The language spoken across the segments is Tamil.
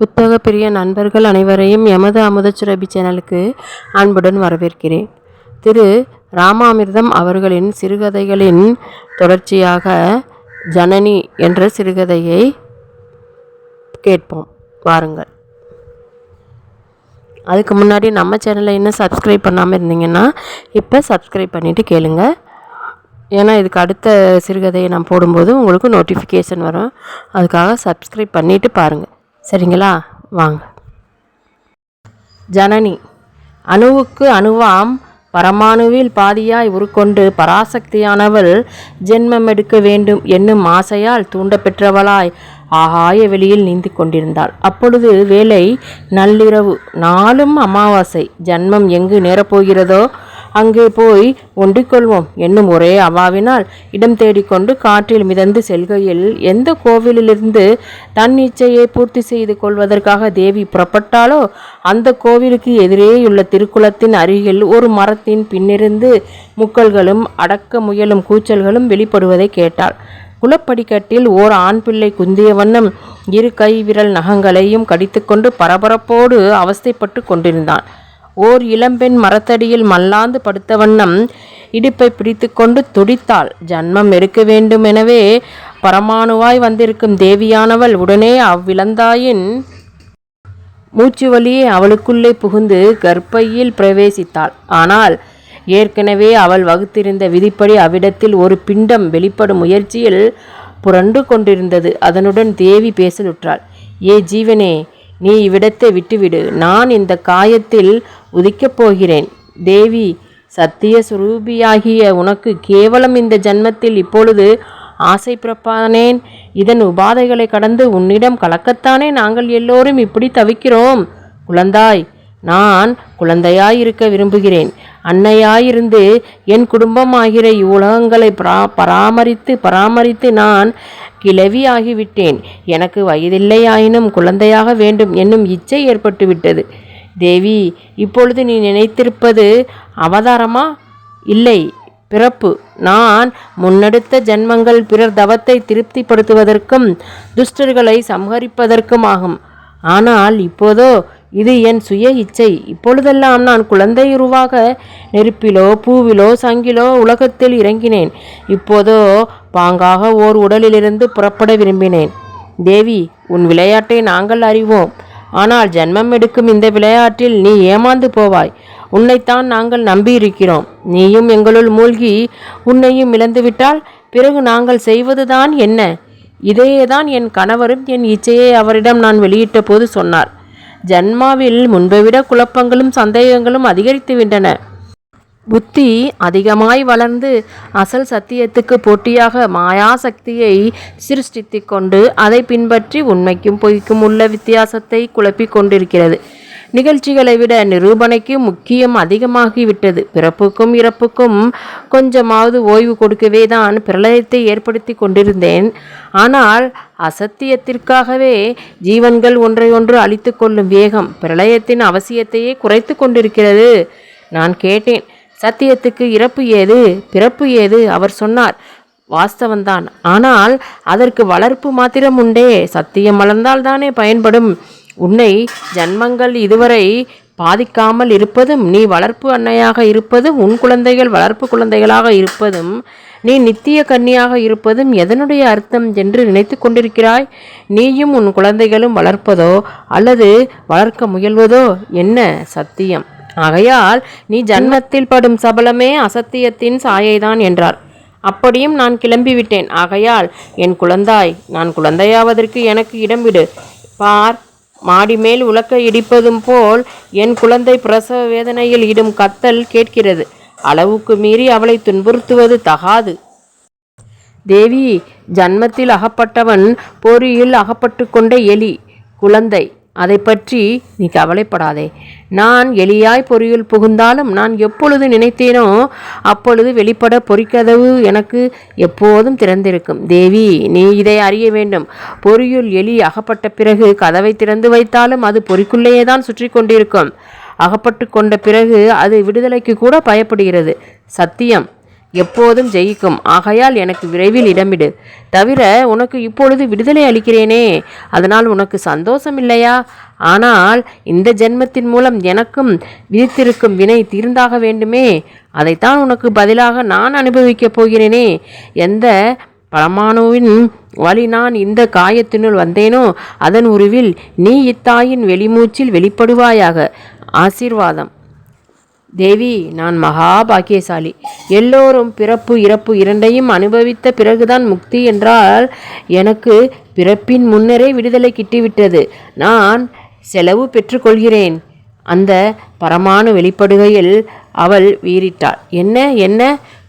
புத்தக பிரிய நண்பர்கள் அனைவரையும் எமது அமுதச்சுரபி சேனலுக்கு அன்புடன் வரவேற்கிறேன். திரு ராமாமிர்தம் அவர்களின் சிறுகதைகளின் தொடர்ச்சியாக ஜனனி என்ற சிறுகதையை கேட்போம். வாருங்கள். அதுக்கு முன்னாடி நம்ம சேனலை இன்னும் சப்ஸ்கிரைப் பண்ணாமல் இருந்தீங்கன்னா இப்போ சப்ஸ்கிரைப் பண்ணிவிட்டு கேளுங்க. ஏன்னா இதுக்கு அடுத்த சிறுகதையை நான் போடும்போது உங்களுக்கு நோட்டிஃபிகேஷன் வரும். அதுக்காக சப்ஸ்கிரைப் பண்ணிவிட்டு பாருங்கள். சரிங்களா? வாங்க. ஜனனி. அணுவுக்கு அணுவாம் பரமாணுவில் பாதியாய் உருக்கொண்டு பராசக்தியானவள் ஜென்மமெடுக்க வேண்டும் என்னும் ஆசையால் தூண்டப்பெற்றவளாய் ஆகாய வெளியில் நீந்தி கொண்டிருந்தாள். அப்பொழுது வேலை நள்ளிரவு. நாளும் அமாவாசை. ஜன்மம் எங்கு நேரப்போகிறதோ அங்கே போய் ஒண்டிக்கொள்வோம் என்னும் ஒரே அவாவினால் இடம் தேடிக்கொண்டு காற்றில் மிதந்து செல்கையில் எந்த கோவிலிலிருந்து தன் இச்சையை பூர்த்தி செய்து கொள்வதற்காக தேவி புறப்பட்டாலோ அந்த கோவிலுக்கு எதிரேயுள்ள திருக்குளத்தின் அருகில் ஒரு மரத்தின் பின்னிருந்து முக்கல்களும் அடக்க முயலும் கூச்சல்களும் வெளிப்படுவதை கேட்டாள். குளப்படிக்கட்டில் ஓர் ஆண் பிள்ளை குந்திய வண்ணம் இரு கை விரல் நகங்களையும் கடித்துக்கொண்டு பரபரப்போடு அவஸ்தைப்பட்டு கொண்டிருந்தான். ஓர் இளம்பெண் மரத்தடியில் மல்லாந்து படுத்த வண்ணம் இடுப்பை பிடித்து கொண்டு துடித்தாள். ஜன்மம் எடுக்க வேண்டுமெனவே பரமாணுவாய் வந்திருக்கும் தேவியானவள் உடனே அவ்விளந்தாயின் மூச்சு வழியே அவளுக்குள்ளே புகுந்து கர்ப்பையில் பிரவேசித்தாள். ஆனால் ஏற்கனவே அவள் வகுத்திருந்த விதிப்படி அவ்விடத்தில் ஒரு பிண்டம் வெளிப்படும் முயற்சியில் புரண்டு கொண்டிருந்தது. அதனுடன் தேவி பேசலுற்றாள். ஏ ஜீவனே, நீ இவ்விடத்தை விட்டுவிடு. நான் இந்த காயத்தில் உதிக்கப் போகிறேன். தேவி, சத்திய சுரூபியாகிய உனக்கு கேவலம் இந்த ஜன்மத்தில் இப்பொழுது ஆசை பிறப்பானேன்? இதன் உபாதைகளை கடந்து உன்னிடம் கலக்கத்தானே நாங்கள் எல்லோரும் இப்படி தவிக்கிறோம். குழந்தாய், நான் குழந்தையாயிருக்க விரும்புகிறேன். அன்னையாயிருந்து என் குடும்பமாகிற இவ்வுலகங்களை பராமரித்து நான் கிழவி ஆகிவிட்டேன். எனக்கு வயதில்லையாயினும் குழந்தையாக வேண்டும் என்னும் இச்சை ஏற்பட்டுவிட்டது. தேவி, இப்பொழுது நீ நினைத்திருப்பது அவதாரமா? இல்லை, பிறப்பு. நான் முன்னெடுத்த ஜன்மங்கள் பிறர் தவத்தை திருப்திப்படுத்துவதற்கும் துஷ்டர்களை சம்ஹரிப்பதற்கும் ஆகும். ஆனால் இப்போதோ இது என் சுய இச்சை. இப்பொழுதெல்லாம் நான் குழந்தையுருவாக நெருப்பிலோ பூவிலோ சங்கிலோ உலகத்தில் இறங்கினேன். இப்போதோ பாங்காக ஓர் உடலிலிருந்து புறப்பட விரும்பினேன். தேவி, உன் விளையாட்டை நாங்கள் அறிவோம். ஆனால் ஜன்மம் எடுக்கும் இந்த விளையாட்டில் நீ ஏமாந்து போவாய். உன்னைத்தான் நாங்கள் நம்பியிருக்கிறோம். நீயும் எங்களுள் மூழ்கி உன்னையும் இழந்துவிட்டால் பிறகு நாங்கள் செய்வதுதான் என்ன? இதையேதான் என் கணவரும் என் இச்சையை அவரிடம் நான் வெளியிட்ட போது சொன்னார். ஜன்மாவில் முன்பைவிட குழப்பங்களும் சந்தேகங்களும் அதிகரித்துவிட்டன. புத்தி அதிகமாய் வளர்ந்து அசல் சத்தியத்துக்கு போட்டியாக மாயாசக்தியை சிருஷ்டித்து கொண்டு அதை பின்பற்றி உண்மைக்கும் பொய்க்கும் உள்ள வித்தியாசத்தை குழப்பிக் கொண்டிருக்கிறது. நிகழ்ச்சிகளை விட நிரூபணைக்கு முக்கியம் அதிகமாகிவிட்டது. பிறப்புக்கும் இறப்புக்கும் கொஞ்சமாவது ஓய்வு கொடுக்கவே தான் பிரளயத்தை ஏற்படுத்தி கொண்டிருந்தேன். ஆனால் அசத்தியத்திற்காகவே ஜீவன்கள் ஒன்றை ஒன்று அழித்து கொள்ளும் வேகம் பிரளயத்தின் அவசியத்தையே குறைத்து கொண்டிருக்கிறது. நான் கேட்டேன், சத்தியத்துக்கு இறப்பு ஏது, பிறப்பு ஏது? அவர் சொன்னார், வாஸ்தவந்தான். ஆனால் அதற்கு வளர்ப்பு மாத்திரம் உண்டே. சத்தியம் வளர்ந்தால் தானே பயன்படும். உன்னை ஜன்மங்கள் இதுவரை பாதிக்காமல் இருப்பதும், நீ வளர்ப்பு அன்னையாக இருப்பதும், உன் குழந்தைகள் வளர்ப்பு குழந்தைகளாக இருப்பதும், நீ நித்திய கன்னியாக இருப்பதும் எதனுடைய அர்த்தம் என்று நினைத்து கொண்டிருக்கிறாய்? நீயும் உன் குழந்தைகளும் வளர்ப்பதோ அல்லது வளர்க்க முயல்வதோ என்ன? சத்தியம். ஆகையால் நீ ஜன்மத்தில் படும் சபலமே அசத்தியத்தின் சாயைதான் என்றார். அப்படியும் நான் கிளம்பிவிட்டேன். ஆகையால் என் குழந்தாய், நான் குழந்தையாவதற்கு எனக்கு இடம் விடு. பார், மாடி மேல் உலக்க இடிப்பதும் போல் என் குழந்தை பிரசவ வேதனையில் இடும் கத்தல் கேட்கிறது. அளவுக்கு மீறி அவளை துன்புறுத்துவது தகாது. தேவி, ஜன்மத்தில் அகப்பட்டவன் பொறியில் அகப்பட்டு கொண்ட எலி குழந்தை. அதை பற்றி நீ கவலைப்படாதே. நான் எலியாய் பொறியுள் புகுந்தாலும் நான் எப்பொழுது நினைத்தேனோ அப்பொழுது வெளிப்பட பொறிக்கதவு எனக்கு எப்போதும் திறந்திருக்கும். தேவி, நீ இதை அறிய வேண்டும். பொறியுள் எலி அகப்பட்ட பிறகு கதவை திறந்து வைத்தாலும் அது பொறிக்குள்ளேயே தான் சுற்றி கொண்டிருக்கும். அகப்பட்டு கொண்ட பிறகு அது விடுதலைக்கு கூட பயப்படுகிறது. சத்தியம். எப்போதும் ஜெயிக்கும். ஆகையால் எனக்கு விரைவில் இடமிடு. தவிர உனக்கு இப்பொழுது விடுதலை அளிக்கிறேனே, அதனால் உனக்கு சந்தோஷம் இல்லையா? ஆனால் இந்த ஜென்மத்தின் மூலம் எனக்கும் விதித்திருக்கும் வினை தீர்ந்தாக வேண்டுமே. அதைத்தான் உனக்கு பதிலாக நான் அனுபவிக்கப் போகிறேனே. எந்த பரமாணுவின் வழி நான் இந்த காயத்தினுள் வந்தேனோ அதன் உருவில் நீ இத்தாயின் வெளிமூச்சில் வெளிப்படுவாயாக. ஆசீர்வாதம். தேவி, நான் மகா பாக்கியசாலி. எல்லோரும் பிறப்பு இறப்பு இரண்டையும் அனுபவித்த பிறகுதான் முக்தி என்றால் எனக்கு பிறப்பின் முன்னரே விடுதலை கிட்டிவிட்டது. நான் செலவு பெற்றுக்கொள்கிறேன். அந்த பரமானு வெளிப்படுகையில் அவள் வீறிட்டாள். என்ன என்ன?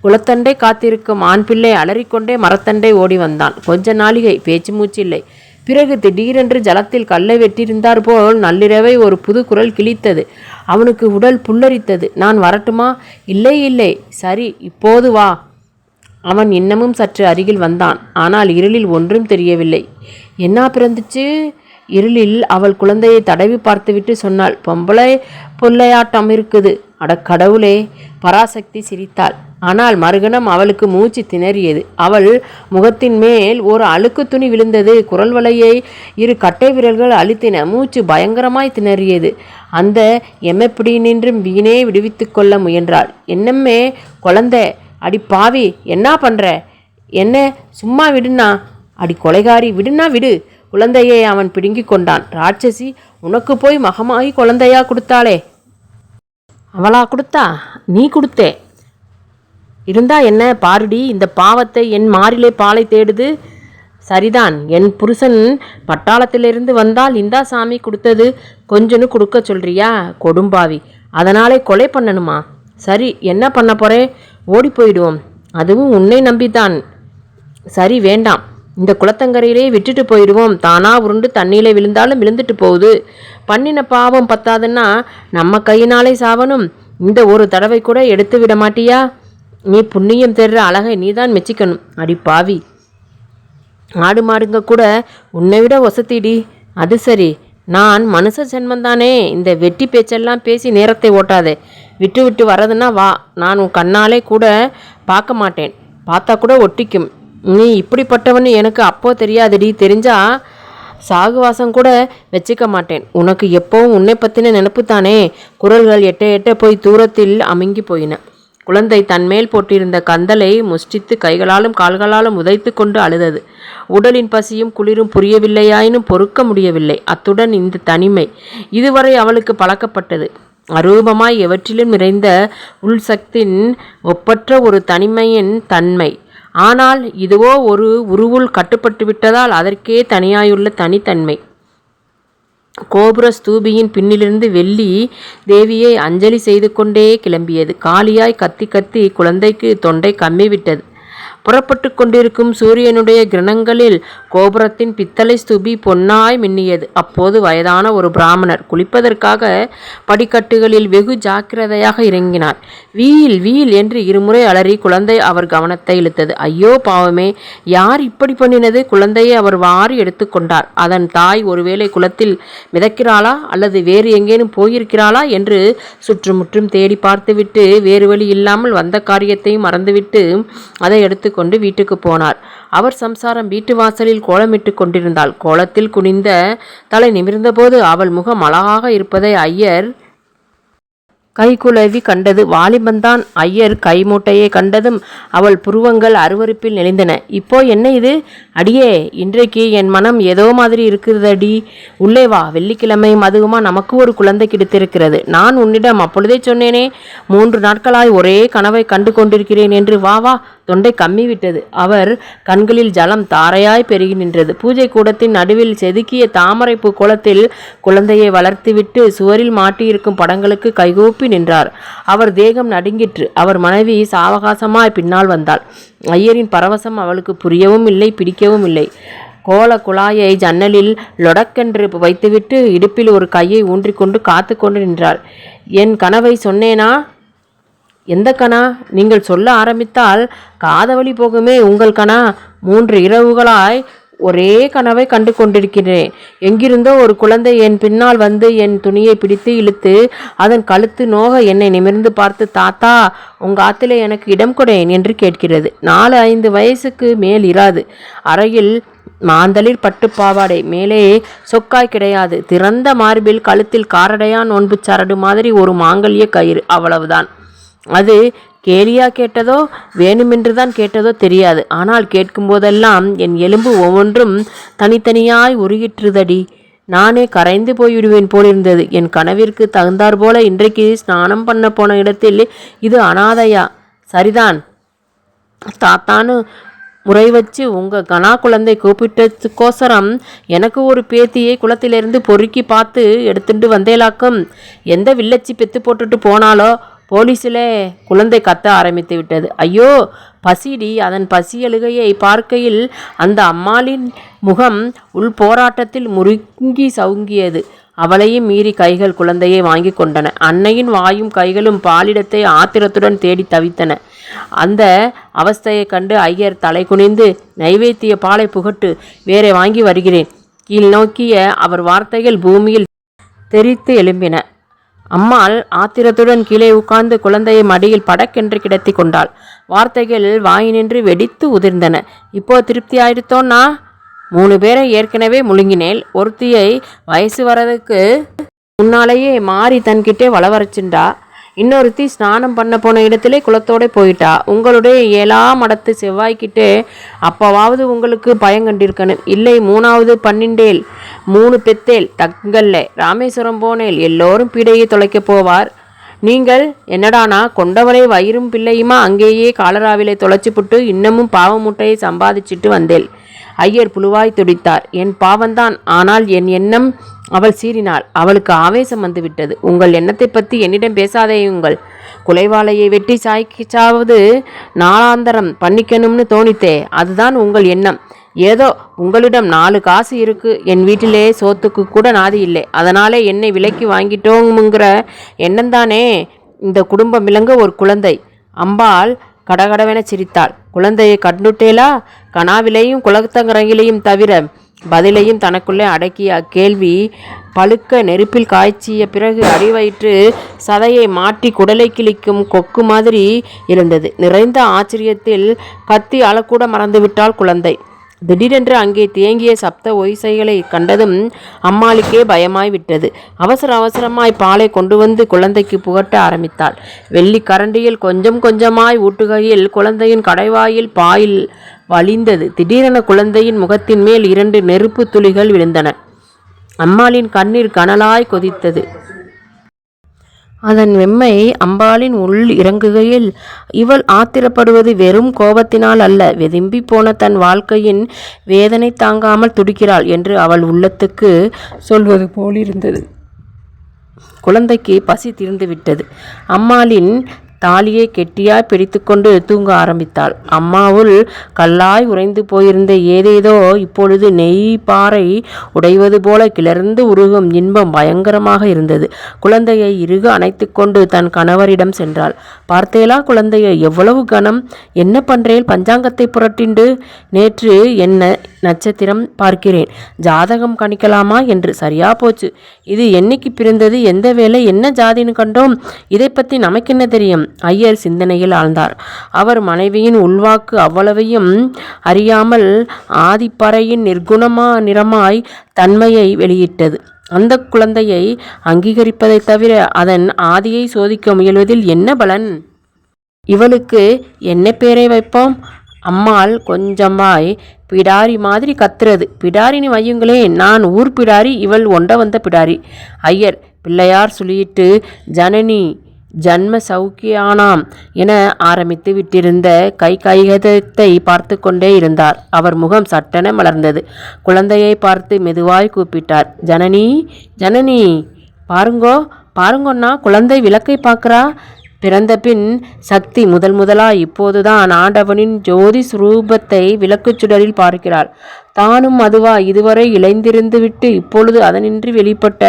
குளத்தண்டை காத்திருக்கும் ஆண் பிள்ளை அலறிக்கொண்டே மரத்தண்டை ஓடி வந்தான். கொஞ்ச நாளிகை பேச்சு மூச்சு இல்லை. பிறகு திடீரென்று ஜலத்தில் கல்லை வெட்டியிருந்தார் போல் நள்ளிரவை ஒரு புது குரல் கிழித்தது. அவனுக்கு உடல் புல்லரித்தது. நான் வரட்டுமா? இல்லை இல்லை, சரி, இப்போது வா. அவன் இன்னமும் சற்று அருகில் வந்தான். ஆனால் இருளில் ஒன்றும் தெரியவில்லை. என்ன பிறந்துச்சு? இருளில் அவள் குழந்தையை தடவி பார்த்துவிட்டு சொன்னாள், பொம்பளை புள்ளையாட்டம் இருக்குது. அட கடவுளே! பராசக்தி சிரித்தாள். ஆனால் மறுகணம் அவளுக்கு மூச்சு திணறியது. அவள் முகத்தின் மேல் ஒரு அழுக்கு துணி விழுந்தது. குரல் வலையை இரு கட்டை விரல்கள் அழுத்தின. மூச்சு பயங்கரமாய் திணறியது. அந்த எம்மெப்பிடி நின்றும் வீணே விடுவித்து கொள்ள முயன்றாள். என்னம்மே குழந்தை? அடி பாவி, என்ன பண்ற? என்ன சும்மா விடுனா? அடி கொலைகாரி, விடுனா விடு. குழந்தையை அவன் பிடுங்கி கொண்டான். ராட்சசி, உனக்கு போய் மகமாகி குழந்தையா கொடுத்தாளே? அவளா கொடுத்தா? நீ கொடுத்தே. இருந்தா என்ன? பாருடி, இந்த பாவத்தை என் மாறிலே பாலை தேடுது. சரிதான், என் புருஷன் பட்டாளத்திலிருந்து வந்தால் இந்தா சாமி கொடுத்தது கொஞ்சன்னு கொடுக்க சொல்றியா? கொடும்பாவி, அதனாலே கொலை பண்ணணுமா? சரி, என்ன பண்ண போறே? ஓடி போயிடுவோம். அதுவும் உன்னை நம்பித்தான். சரி, வேண்டாம். இந்த குளத்தங்கரையிலே விட்டுட்டு போயிடுவோம். தானா உருண்டு தண்ணியிலே விழுந்தாலும் விழுந்துட்டு போகுது. பண்ணின பாவம் பத்தாதுன்னா நம்ம கையினாலே சாவணும். இந்த ஒரு தடவை கூட எடுத்து விட மாட்டியா? நீ புண்ணியம் தேடுற அழகை நீதான் மெச்சிக்கணும். அடி பாவி, ஆடு மாடுங்க கூட உன்னை விட ஒசத்திடி. அது சரி, நான் மனுஷ ஜென்மந்தானே. இந்த வெட்டி பேச்செல்லாம் பேசி நேரத்தை ஓட்டாதே. விட்டு விட்டு வரதுன்னா வா. நான் உன் கண்ணாலே கூட பார்க்க மாட்டேன். பார்த்தா கூட ஒட்டிக்கும். நீ இப்படிப்பட்டவன்னு எனக்கு அப்போ தெரியாதடி. தெரிஞ்சா சாகுவாசம் கூட வச்சுக்க மாட்டேன். உனக்கு எப்போவும் உன்னை பற்றின நினப்பு தானே. குரல்கள் எட்ட எட்ட போய் தூரத்தில் அமுங்கி போயின. குழந்தை தன்மேல் போட்டிருந்த கந்தலை முஷ்டித்து கைகளாலும் கால்களாலும் உதைத்து கொண்டு அழுதது. உடலின் பசியும் குளிரும் புரியவில்லையாயினும் பொறுக்க முடியவில்லை. அத்துடன் இந்த தனிமை இதுவரை அவளுக்கு பழக்கப்பட்டது. அரூபமாய் எவற்றிலும் நிறைந்த உள்சக்தின் ஒப்பற்ற ஒரு தனிமையின் தன்மை. ஆனால் இதுவோ ஒரு உருவுள் கட்டுப்பட்டு விட்டதால் அதற்கே தனியாயுள்ள தனித்தன்மை. கோபுர ஸ்தூபியின் பின்னிலிருந்து வெள்ளி தேவியை அஞ்சலி செய்து கொண்டே கிளம்பியது. காலியாய் கத்தி கத்தி குழந்தைக்கு தொண்டை கம்மிவிட்டது. புறப்பட்டு கொண்டிருக்கும் சூரியனுடைய கிரணங்களில் கோபுரத்தின் பித்தளை ஸ்தூபி பொன்னாய் மின்னியது. அப்போது வயதான ஒரு பிராமணர் குளிப்பதற்காக படிக்கட்டுகளில் வெகு ஜாக்கிரதையாக இறங்கினார். வீல் வீல் என்று இருமுறை அலறி குழந்தை அவர் கவனத்தை இழுத்தது. ஐயோ பாவமே, யார் இப்படி பண்ணினது? குழந்தையை அவர் வாரி எடுத்து கொண்டார். அதன் தாய் ஒருவேளை குளத்தில் மிதக்கிறாளா அல்லது வேறு எங்கேனும் போயிருக்கிறாளா என்று சுற்றுமுற்றும் தேடி பார்த்துவிட்டு வேறு வழி இல்லாமல் வந்த காரியத்தையும் மறந்துவிட்டு அதை எடுத்து கொண்டு வீட்டுக்கு போனார். அவர் சம்சாரம் வீட்டு வாசலில் கோலமிட்டு கொண்டிருந்தாள். கோலத்தில் குனிந்த தலை நிமிர்ந்தபோது அவள் முகம் அழகாக இருப்பதை ஐயர் கைகுலவி கண்டது. வாலிபந்தான். ஐயர் கை மூட்டையை கண்டதும் அவள் புருவங்கள் அருவருப்பில் நெளிந்தன. இப்போ என்ன இது? அடியே, இன்றைக்கு என் மனம் ஏதோ மாதிரி இருக்கிறதடி. உள்ளே வா. வெள்ளிக்கிழமையும் அதுவுமா நமக்கு ஒரு குழந்தை கிடைத்திருக்கிறது. நான் உன்னிடம் அப்பொழுதே சொன்னேனே, 3 நாட்களாய் ஒரே கனவை கண்டு கொண்டிருக்கிறேன் என்று. வா வா. தொண்டை கம்மிவிட்டது. அவர் கண்களில் ஜலம் தாரையாய் பெருகி நின்றது. பூஜை கூடத்தின் நடுவில் செதுக்கிய தாமரைப்பூ கோலத்தில் குழந்தையை வளர்த்துவிட்டு சுவரில் மாட்டியிருக்கும் படங்களுக்கு கைகூப்பி நின்றார். அவர் தேகம் நடுங்கிற்று. அவர் மனைவி சாவகாசமாய் பின்னால் வந்தாள். ஐயரின் பரவசம் அவளுக்கு புரியவும் இல்லை, பிடிக்கவும் இல்லை. கோல குழாயை ஜன்னலில் லொடக்கென்று வைத்துவிட்டு இடுப்பில் ஒரு கையை ஊன்றிக்கொண்டு காத்து கொண்டு நின்றாள். என் கனவை சொன்னேனா? எந்த கணா? நீங்கள் சொல்ல ஆரம்பித்தால் காதவழி போகுமே உங்கள் கணா. 3 இரவுகளாய் ஒரே கனவை கண்டு கொண்டிருக்கிறேன். எங்கிருந்தோ ஒரு குழந்தை என் பின்னால் வந்து என் துணியை பிடித்து இழுத்து அதன் கழுத்து நோக என்னை நிமிர்ந்து பார்த்து, தாத்தா, உங்க ஆத்திலே எனக்கு இடம் கொடேன் என்று கேட்கிறது. 4-5 வயசுக்கு மேல் இராது. அறையில் மாந்தளிர் பட்டு பாவாடை, மேலே சொக்காய் கிடையாது. திறந்த மார்பில் கழுத்தில் காரடையா நோன்பு சரடு மாதிரி ஒரு மாங்கல்ய கயிறு, அவ்வளவுதான். அது கேலியா கேட்டதோ வேணுமென்றுதான் கேட்டதோ தெரியாது. ஆனால் கேட்கும்போதெல்லாம் என் எலும்பு ஒவ்வொன்றும் தனித்தனியாய் உருகிற்றுதடி. நானே கரைந்து போய்விடுவேன் போலிருந்தது. என் கனவிற்கு தகுந்தாற் போல இன்றைக்கு ஸ்நானம் பண்ண போன இடத்தில் இது அனாதையா? சரிதான் தாத்தான்னு முறை வச்சு உங்கள் கனா குழந்தை கூப்பிட்டதுக்கோசரம் எனக்கு ஒரு பேத்தியை குளத்திலிருந்து பொறுக்கி பார்த்து எடுத்துட்டு வந்தேலாக்கும். எந்த வில்லச்சி பெத்து போட்டுட்டு போனாலோ போலீஸிலே குழந்தை கத்த ஆரம்பித்து விட்டது. ஐயோ பசிடி. அதன் பசி அழுகையை பார்க்கையில் அந்த அம்மாளின் முகம் உள் போராட்டத்தில் முறுங்கி சவுங்கியது. அவளையும் மீறி கைகள் குழந்தையை வாங்கி கொண்டன. அன்னையின் வாயும் கைகளும் பாலிடத்தை ஆத்திரத்துடன் தேடி தவித்தன. அந்த அவஸ்தையை கண்டு ஐயர் தலை குனிந்து, நைவேத்திய பாலை புகட்டு, வேறே வாங்கி வருகிறேன். கீழ் நோக்கிய அவர் வார்த்தைகள் பூமியில் தெரித்து எழும்பின. அம்மாள் ஆத்திரத்துடன் கீழே உட்கார்ந்து குழந்தையை மடியில் படக்கென்று கிடத்தி கொண்டாள். வார்த்தைகள் வாயினின்று வெடித்து உதிர்ந்தன. இப்போ திருப்தி ஆயிடுத்தோன்னா? 3 பேரை ஏற்கனவே முழுங்கினேன். ஒருத்தியை வயசு வரதுக்கு முன்னாலேயே மாறி தன்கிட்டே வளவரைச்சுண்டா. இன்னொருத்தி ஸ்நானம் பண்ண போன இடத்திலே குளத்தோட போயிட்டா. உங்களுடைய 7ஆம் மடத்து செவ்வாய்க்கிட்டே அப்பவாவது உங்களுக்கு பயங்கண்டிருக்கணும். இல்லை 3வது பன்னிண்டேல் 3 பெத்தேல் தங்கல்ல ராமேஸ்வரம் போனேல் எல்லோரும் பீடையை தொலைக்கப் போவார். நீங்கள் என்னடானா கொண்டவரை வயிறும் பிள்ளையுமா அங்கேயே காலராவிலே தொலைச்சிப்புட்டு இன்னமும் பாவ முட்டையை சம்பாதிச்சிட்டு வந்தேள். ஐயர் புழுவாய் துடித்தார். என் பாவந்தான். ஆனால் என் எண்ணம். அவள் சீறினாள். அவளுக்கு ஆவேசம் வந்துவிட்டது. உங்கள் எண்ணத்தை பற்றி என்னிடம் பேசாதேயுங்கள். குலைவாளையை வெட்டி சாய்ச்சாவது நாளாந்தரம் பண்ணிக்கணும்னு தோணித்தே. அதுதான் உங்கள் எண்ணம். ஏதோ உங்களிடம் 4 காசு இருக்கு. என் வீட்டிலே சோத்துக்கு கூட நாதி இல்லை. அதனாலே என்னை விலைக்கு வாங்கிட்டோங்கிற எண்ணந்தானே. இந்த குடும்பம் விளங்க ஒரு குழந்தை. அம்பாள் கடகடவென சிரித்தாள். குழந்தையை கண்டுட்டேலா? கனாவிலையும் குளத்தங்கரையிலையும் தவிர பதிலையும் தனக்குள்ளே அடக்கிய அக்கேள்வி பழுக்க நெருப்பில் காய்ச்சிய பிறகு அடிவயிற்று சதையை மாட்டி குடலை கிழிக்கும் கொக்கு மாதிரி இருந்தது. நிறைந்த ஆச்சரியத்தில் கத்தி அழக்கூட மறந்துவிட்டாள் குழந்தை. திடீரென்று அங்கே தேங்கிய சப்த ஒய்சைகளை கண்டதும் அம்மாளுக்கே பயமாய் விட்டது. அவசர அவசரமாய் பாலை கொண்டு வந்து குழந்தைக்கு புகட்ட ஆரம்பித்தாள். வெள்ளி கரண்டியில் கொஞ்சம் கொஞ்சமாய் ஊட்டுகையில் குழந்தையின் கடைவாயில் பாயில் வழிந்தது. திடீரென குழந்தையின் முகத்தின் மேல் 2 நெருப்பு துளிகள் விழுந்தன. அம்மாளின் கண்ணீர் கனலாய் கொதித்தது. அதன் வெம்மை அம்பாளின் உள் இறங்குகையில் இவள் ஆத்திரப்படுவது வெறும் கோபத்தினால் அல்ல, வெதும்பி போன தன் வாழ்க்கையின் வேதனை தாங்காமல் துடிக்கிறாள் என்று அவள் உள்ளத்துக்கு சொல்வது போலிருந்தது. குழந்தைக்கு பசி தீர்ந்துவிட்டது. அம்மாளின் தாலியை கெட்டியாய் பிடித்து கொண்டு தூங்க ஆரம்பித்தாள். அம்மாவுள் கல்லாய் உறைந்து போயிருந்த ஏதேதோ இப்பொழுது நெய் பாறை உடைவது போல கிளர்ந்து உருகும் இன்பம் பயங்கரமாக இருந்தது. குழந்தையை இறுக அணைத்து கொண்டு தன் கணவரிடம் சென்றாள். பார்த்தேலா குழந்தையை? எவ்வளவு கனம்! என்ன பண்றேல்? பஞ்சாங்கத்தை புரட்டிண்டு நேற்று என்ன நட்சத்திரம் பார்க்கிறேன், ஜாதகம் கணிக்கலாமா என்று. சரியா போச்சு. இது என்னைக்கு பிறந்தது, எந்த வேலை, என்ன ஜாதின்னு கண்டோம். இதை பற்றி நமக்கென்ன தெரியும்? ஐயர் சிந்தனையில் ஆழ்ந்தார். அவர் மனைவியின் உள்வாக்கு அவ்வளவையும் அறியாமல் ஆதிப்பறையின் நிறமாய் தன்மையை வெளியிட்டது. அந்த குழந்தையை அங்கீகரிப்பதை தவிர அதன் ஆதியை சோதிக்க முயல்வதில் என்ன பலன்? இவளுக்கு என்ன பேரை வைப்போம்? அம்மாள் கொஞ்சமாய் பிடாரி மாதிரி கத்துறது. பிடாரின்னு வையுங்களே. நான் ஊர் பிடாரி, இவள் ஒண்ட வந்த பிடாரி. ஐயர் பிள்ளையார் சொல்லிட்டு ஜனனி ஜன்ம சௌக்கியானாம் என ஆரம்பித்து விட்டிருந்த கைகதத்தை பார்த்து கொண்டே இருந்தார். அவர் முகம் சட்டென மலர்ந்தது. குழந்தையை பார்த்து மெதுவாய் கூப்பிட்டார். ஜனனி, ஜனனி, பாருங்கோன்னா. குழந்தை விளக்கை பார்க்கிறா. பிறந்த பின் சக்தி முதலாய் இப்போதுதான் ஆண்டவனின் ஜோதி சுரூபத்தை விளக்குச் சுடரில் பார்க்கிறாள். தானும் அதுவா இதுவரை இழைந்திருந்து விட்டு இப்பொழுது அதனின்றி வெளிப்பட்ட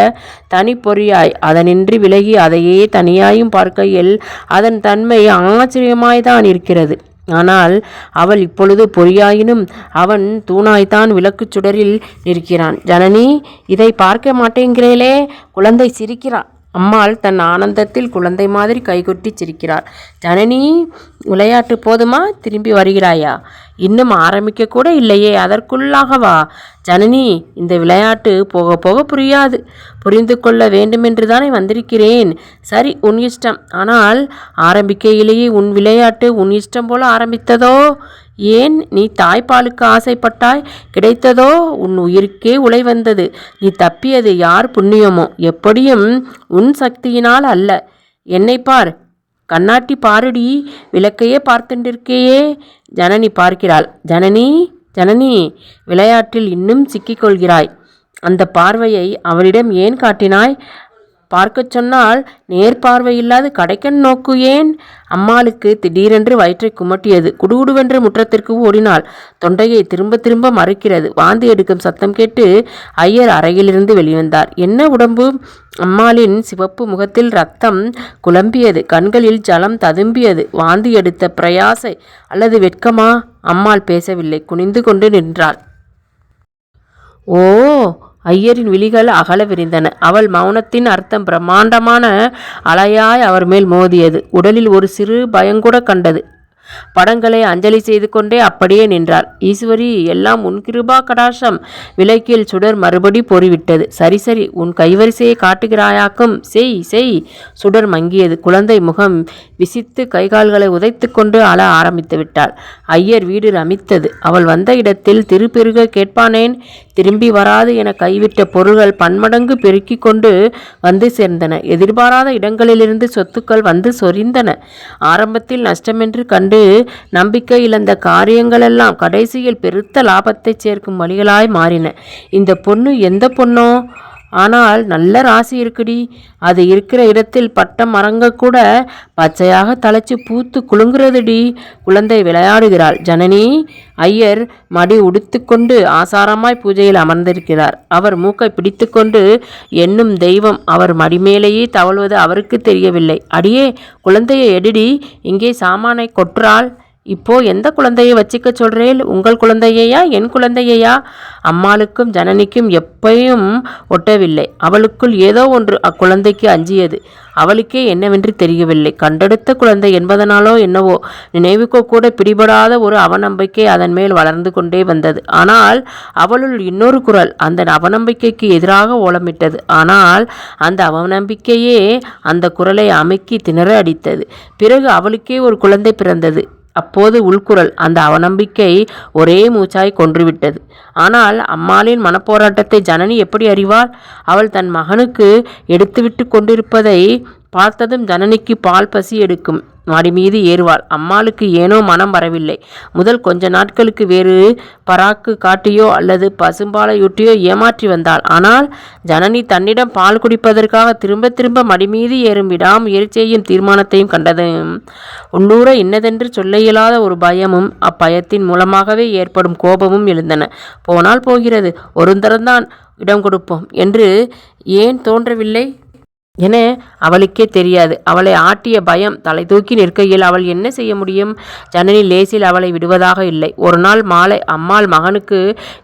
தனி பொறியாய் அதனின்றி விலகி அதையே தனியாயும் பார்க்கையில் அதன் தன்மை ஆச்சரியமாய்தான் இருக்கிறது. ஆனால் அவள் இப்பொழுது பொறியாயினும் அவன் தூணாய்த்தான் விளக்குச் சுடரில் நிற்கிறான். ஜனனி, இதை பார்க்க மாட்டேங்கிறேளே. குழந்தை சிரிக்கிறாள். அம்மாள் தன் ஆனந்தத்தில் குழந்தை மாதிரி கைகொட்டி சிரிக்கிறார். ஜனனி, விளையாட்டு போதுமா? திரும்பி வருகிறாயா? இன்னும் ஆரம்பிக்க கூட இல்லையே, அதற்குள்ளாகவா? ஜனனி, இந்த விளையாட்டு போக போக புரியாது. புரிந்து கொள்ள வேண்டுமென்று தானே வந்திருக்கிறேன். சரி, உன் இஷ்டம். ஆனால் ஆரம்பிக்கையிலேயே உன் விளையாட்டு உன் இஷ்டம் போல ஆரம்பித்ததோ? ஏன் நீ தாய்ப்பாலுக்கு ஆசைப்பட்டாய், கிடைத்ததோ? உன் உயிருக்கே உலை வந்தது. நீ தப்பியது யார் புண்ணியமோ? எப்படியும் உன் சக்தியினால் அல்ல. என்னை பார், கண்ணாட்டி பாருடி, விளக்கையே பார்த்துட்டிருக்கையே. ஜனனி பார்க்கிறாள். ஜனனி, ஜனனி, விளையாட்டில் இன்னும் சிக்கிக்கொள்கிறாய். அந்த பார்வையை அவளிடம் ஏன் காட்டினாய்? பார்க்கச் சொன்னால் நேர்பார்வையில்லாது கடைக்கண் நோக்கு ஏன்? அம்மாளுக்கு திடீரென்று வயிற்றை குமட்டியது. குடுகுடுவென்று முற்றத்திற்கு ஓடினாள். தொண்டையை திரும்ப திரும்ப மறுக்கிறது. வாந்தி எடுக்கும் சத்தம் கேட்டு ஐயர் அறையிலிருந்து வெளிவந்தார். என்ன உடம்பு? அம்மாளின் சிவப்பு முகத்தில் ரத்தம் குழம்பியது. கண்களில் ஜலம் ததும்பியது. வாந்தி எடுத்த பிரயாசை அல்லது வெட்கமா? அம்மாள் பேசவில்லை. குனிந்து கொண்டு நின்றாள். ஓ! ஐயரின் விழிகள் அகல விரிந்தன. அவள் மௌனத்தின் அர்த்தம் பிரம்மாண்டமான அலையாய் அவர் மேல் மோதியது. உடலில் ஒரு சிறு பயங்கூட கண்டது. படங்களை அஞ்சலி செய்து கொண்டே அப்படியே நின்றாள். ஈஸ்வரி, எல்லாம் உன் கிருபா கடாசம். விளக்கில் சுடர் மறுபடி பொறிவிட்டது. சரி சரி, உன் கைவரிசையை காட்டுகிறாயாக்கும். செய் செய். சுடர் மங்கியது. குழந்தை முகம் விசித்து கைகால்களை உதைத்து கொண்டு அழ ஆரம்பித்து விட்டாள். ஐயர் வீடு ரமித்தது. அவள் வந்த இடத்தில் திருப்பெருக கேட்பானேன்? திரும்பி வராது என கைவிட்ட பொருள்கள் பன்மடங்கு பெருக்கி கொண்டு வந்து சேர்ந்தன. எதிர்பாராத இடங்களிலிருந்து சொத்துக்கள் வந்து சொரிந்தன. ஆரம்பத்தில் நஷ்டமென்று கண்டு நம்பிக்கை இழந்த காரியங்களெல்லாம் கடைசியில் பெருத்த லாபத்தை சேர்க்கும் வழிகளாய் மாறின. இந்த பொண்ணு எந்த பொண்ணோ? ஆனால் நல்ல ராசி இருக்குடி. அது இருக்கிற இடத்தில் பட்ட மரங்க கூட பச்சையாக தலைச்சு பூத்து குலுங்குறதுடி. குழந்தை விளையாடுகிறாள். ஜனனி. ஐயர் மடி உடுத்து கொண்டு ஆசாரமாய் பூஜையில் அமர்ந்திருக்கிறார். அவர் மூக்கை பிடித்து கொண்டு எண்ணும் தெய்வம் அவர் மடிமேலேயே தவழ்வது அவருக்கு தெரியவில்லை. அடியே, குழந்தையை எடுடி. இங்கே சாமானை கொட்டுறாள். இப்போ எந்த குழந்தையை வச்சிக்க சொல்றேன்? உங்கள் குழந்தையா, என் குழந்தையா? அம்மாளுக்கும் ஜனனிக்கும் எப்பயும் ஒட்டவில்லை. அவளுக்குள் ஏதோ ஒன்று அக்குழந்தைக்கு அஞ்சியது. அவளுக்கே என்னவென்று தெரியவில்லை. கண்டெடுத்த குழந்தை என்பதனாலோ என்னவோ நினைவுக்கோ கூட பிடிபடாத ஒரு அவநம்பிக்கை அதன் மேல் வளர்ந்து கொண்டே வந்தது. ஆனால் அவளுள் இன்னொரு குரல் அந்த அவநம்பிக்கைக்கு எதிராக ஓலமிட்டது. ஆனால் அந்த அவநம்பிக்கையே அந்த குரலை அமுக்கி திணற அடித்தது. பிறகு அவளுக்கே ஒரு குழந்தை பிறந்தது. அப்போது உள்குரல் அந்த அவநம்பிக்கை ஒரே மூச்சாய் கொன்றுவிட்டது. ஆனால் அம்மாளின் மனப்போராட்டத்தை ஜனனி எப்படி அறிவாள்? அவள் தன் மகனுக்கு எடுத்துவிட்டு கொண்டிருப்பதை பார்த்ததும் ஜனனிக்கு பால் பசி எடுக்கும். மாடி மீது ஏறுவாள். அம்மாளுக்கு ஏனோ மனம் வரவில்லை. முதல் கொஞ்ச நாட்களுக்கு வேறு பராக்கு காட்டியோ அல்லது பசும்பாலையூட்டியோ ஏமாற்றி வந்தாள். ஆனால் ஜனனி தன்னிடம் பால் குடிப்பதற்காக திரும்ப திரும்ப மடிமீது ஏறும் விடாமுயற்சியையும் தீர்மானத்தையும் கண்டதும் உள்ளூர இன்னதென்று சொல்ல இயலாத ஒரு பயமும் அப்பயத்தின் மூலமாகவே ஏற்படும் கோபமும் எழுந்தன. போனால் போகிறது, ஒருந்தரம்தான் இடம் கொடுப்போம் என்று ஏன் தோன்றவில்லை என அவளுக்கே தெரியாது. அவளை ஆட்டிய பயம் தலை தூக்கி நிற்கையில் அவள் என்ன செய்ய முடியும்? ஜனனி லேசில் அவளை விடுவதாக இல்லை. ஒரு நாள் மாலை அம்மாள் மகனுக்கு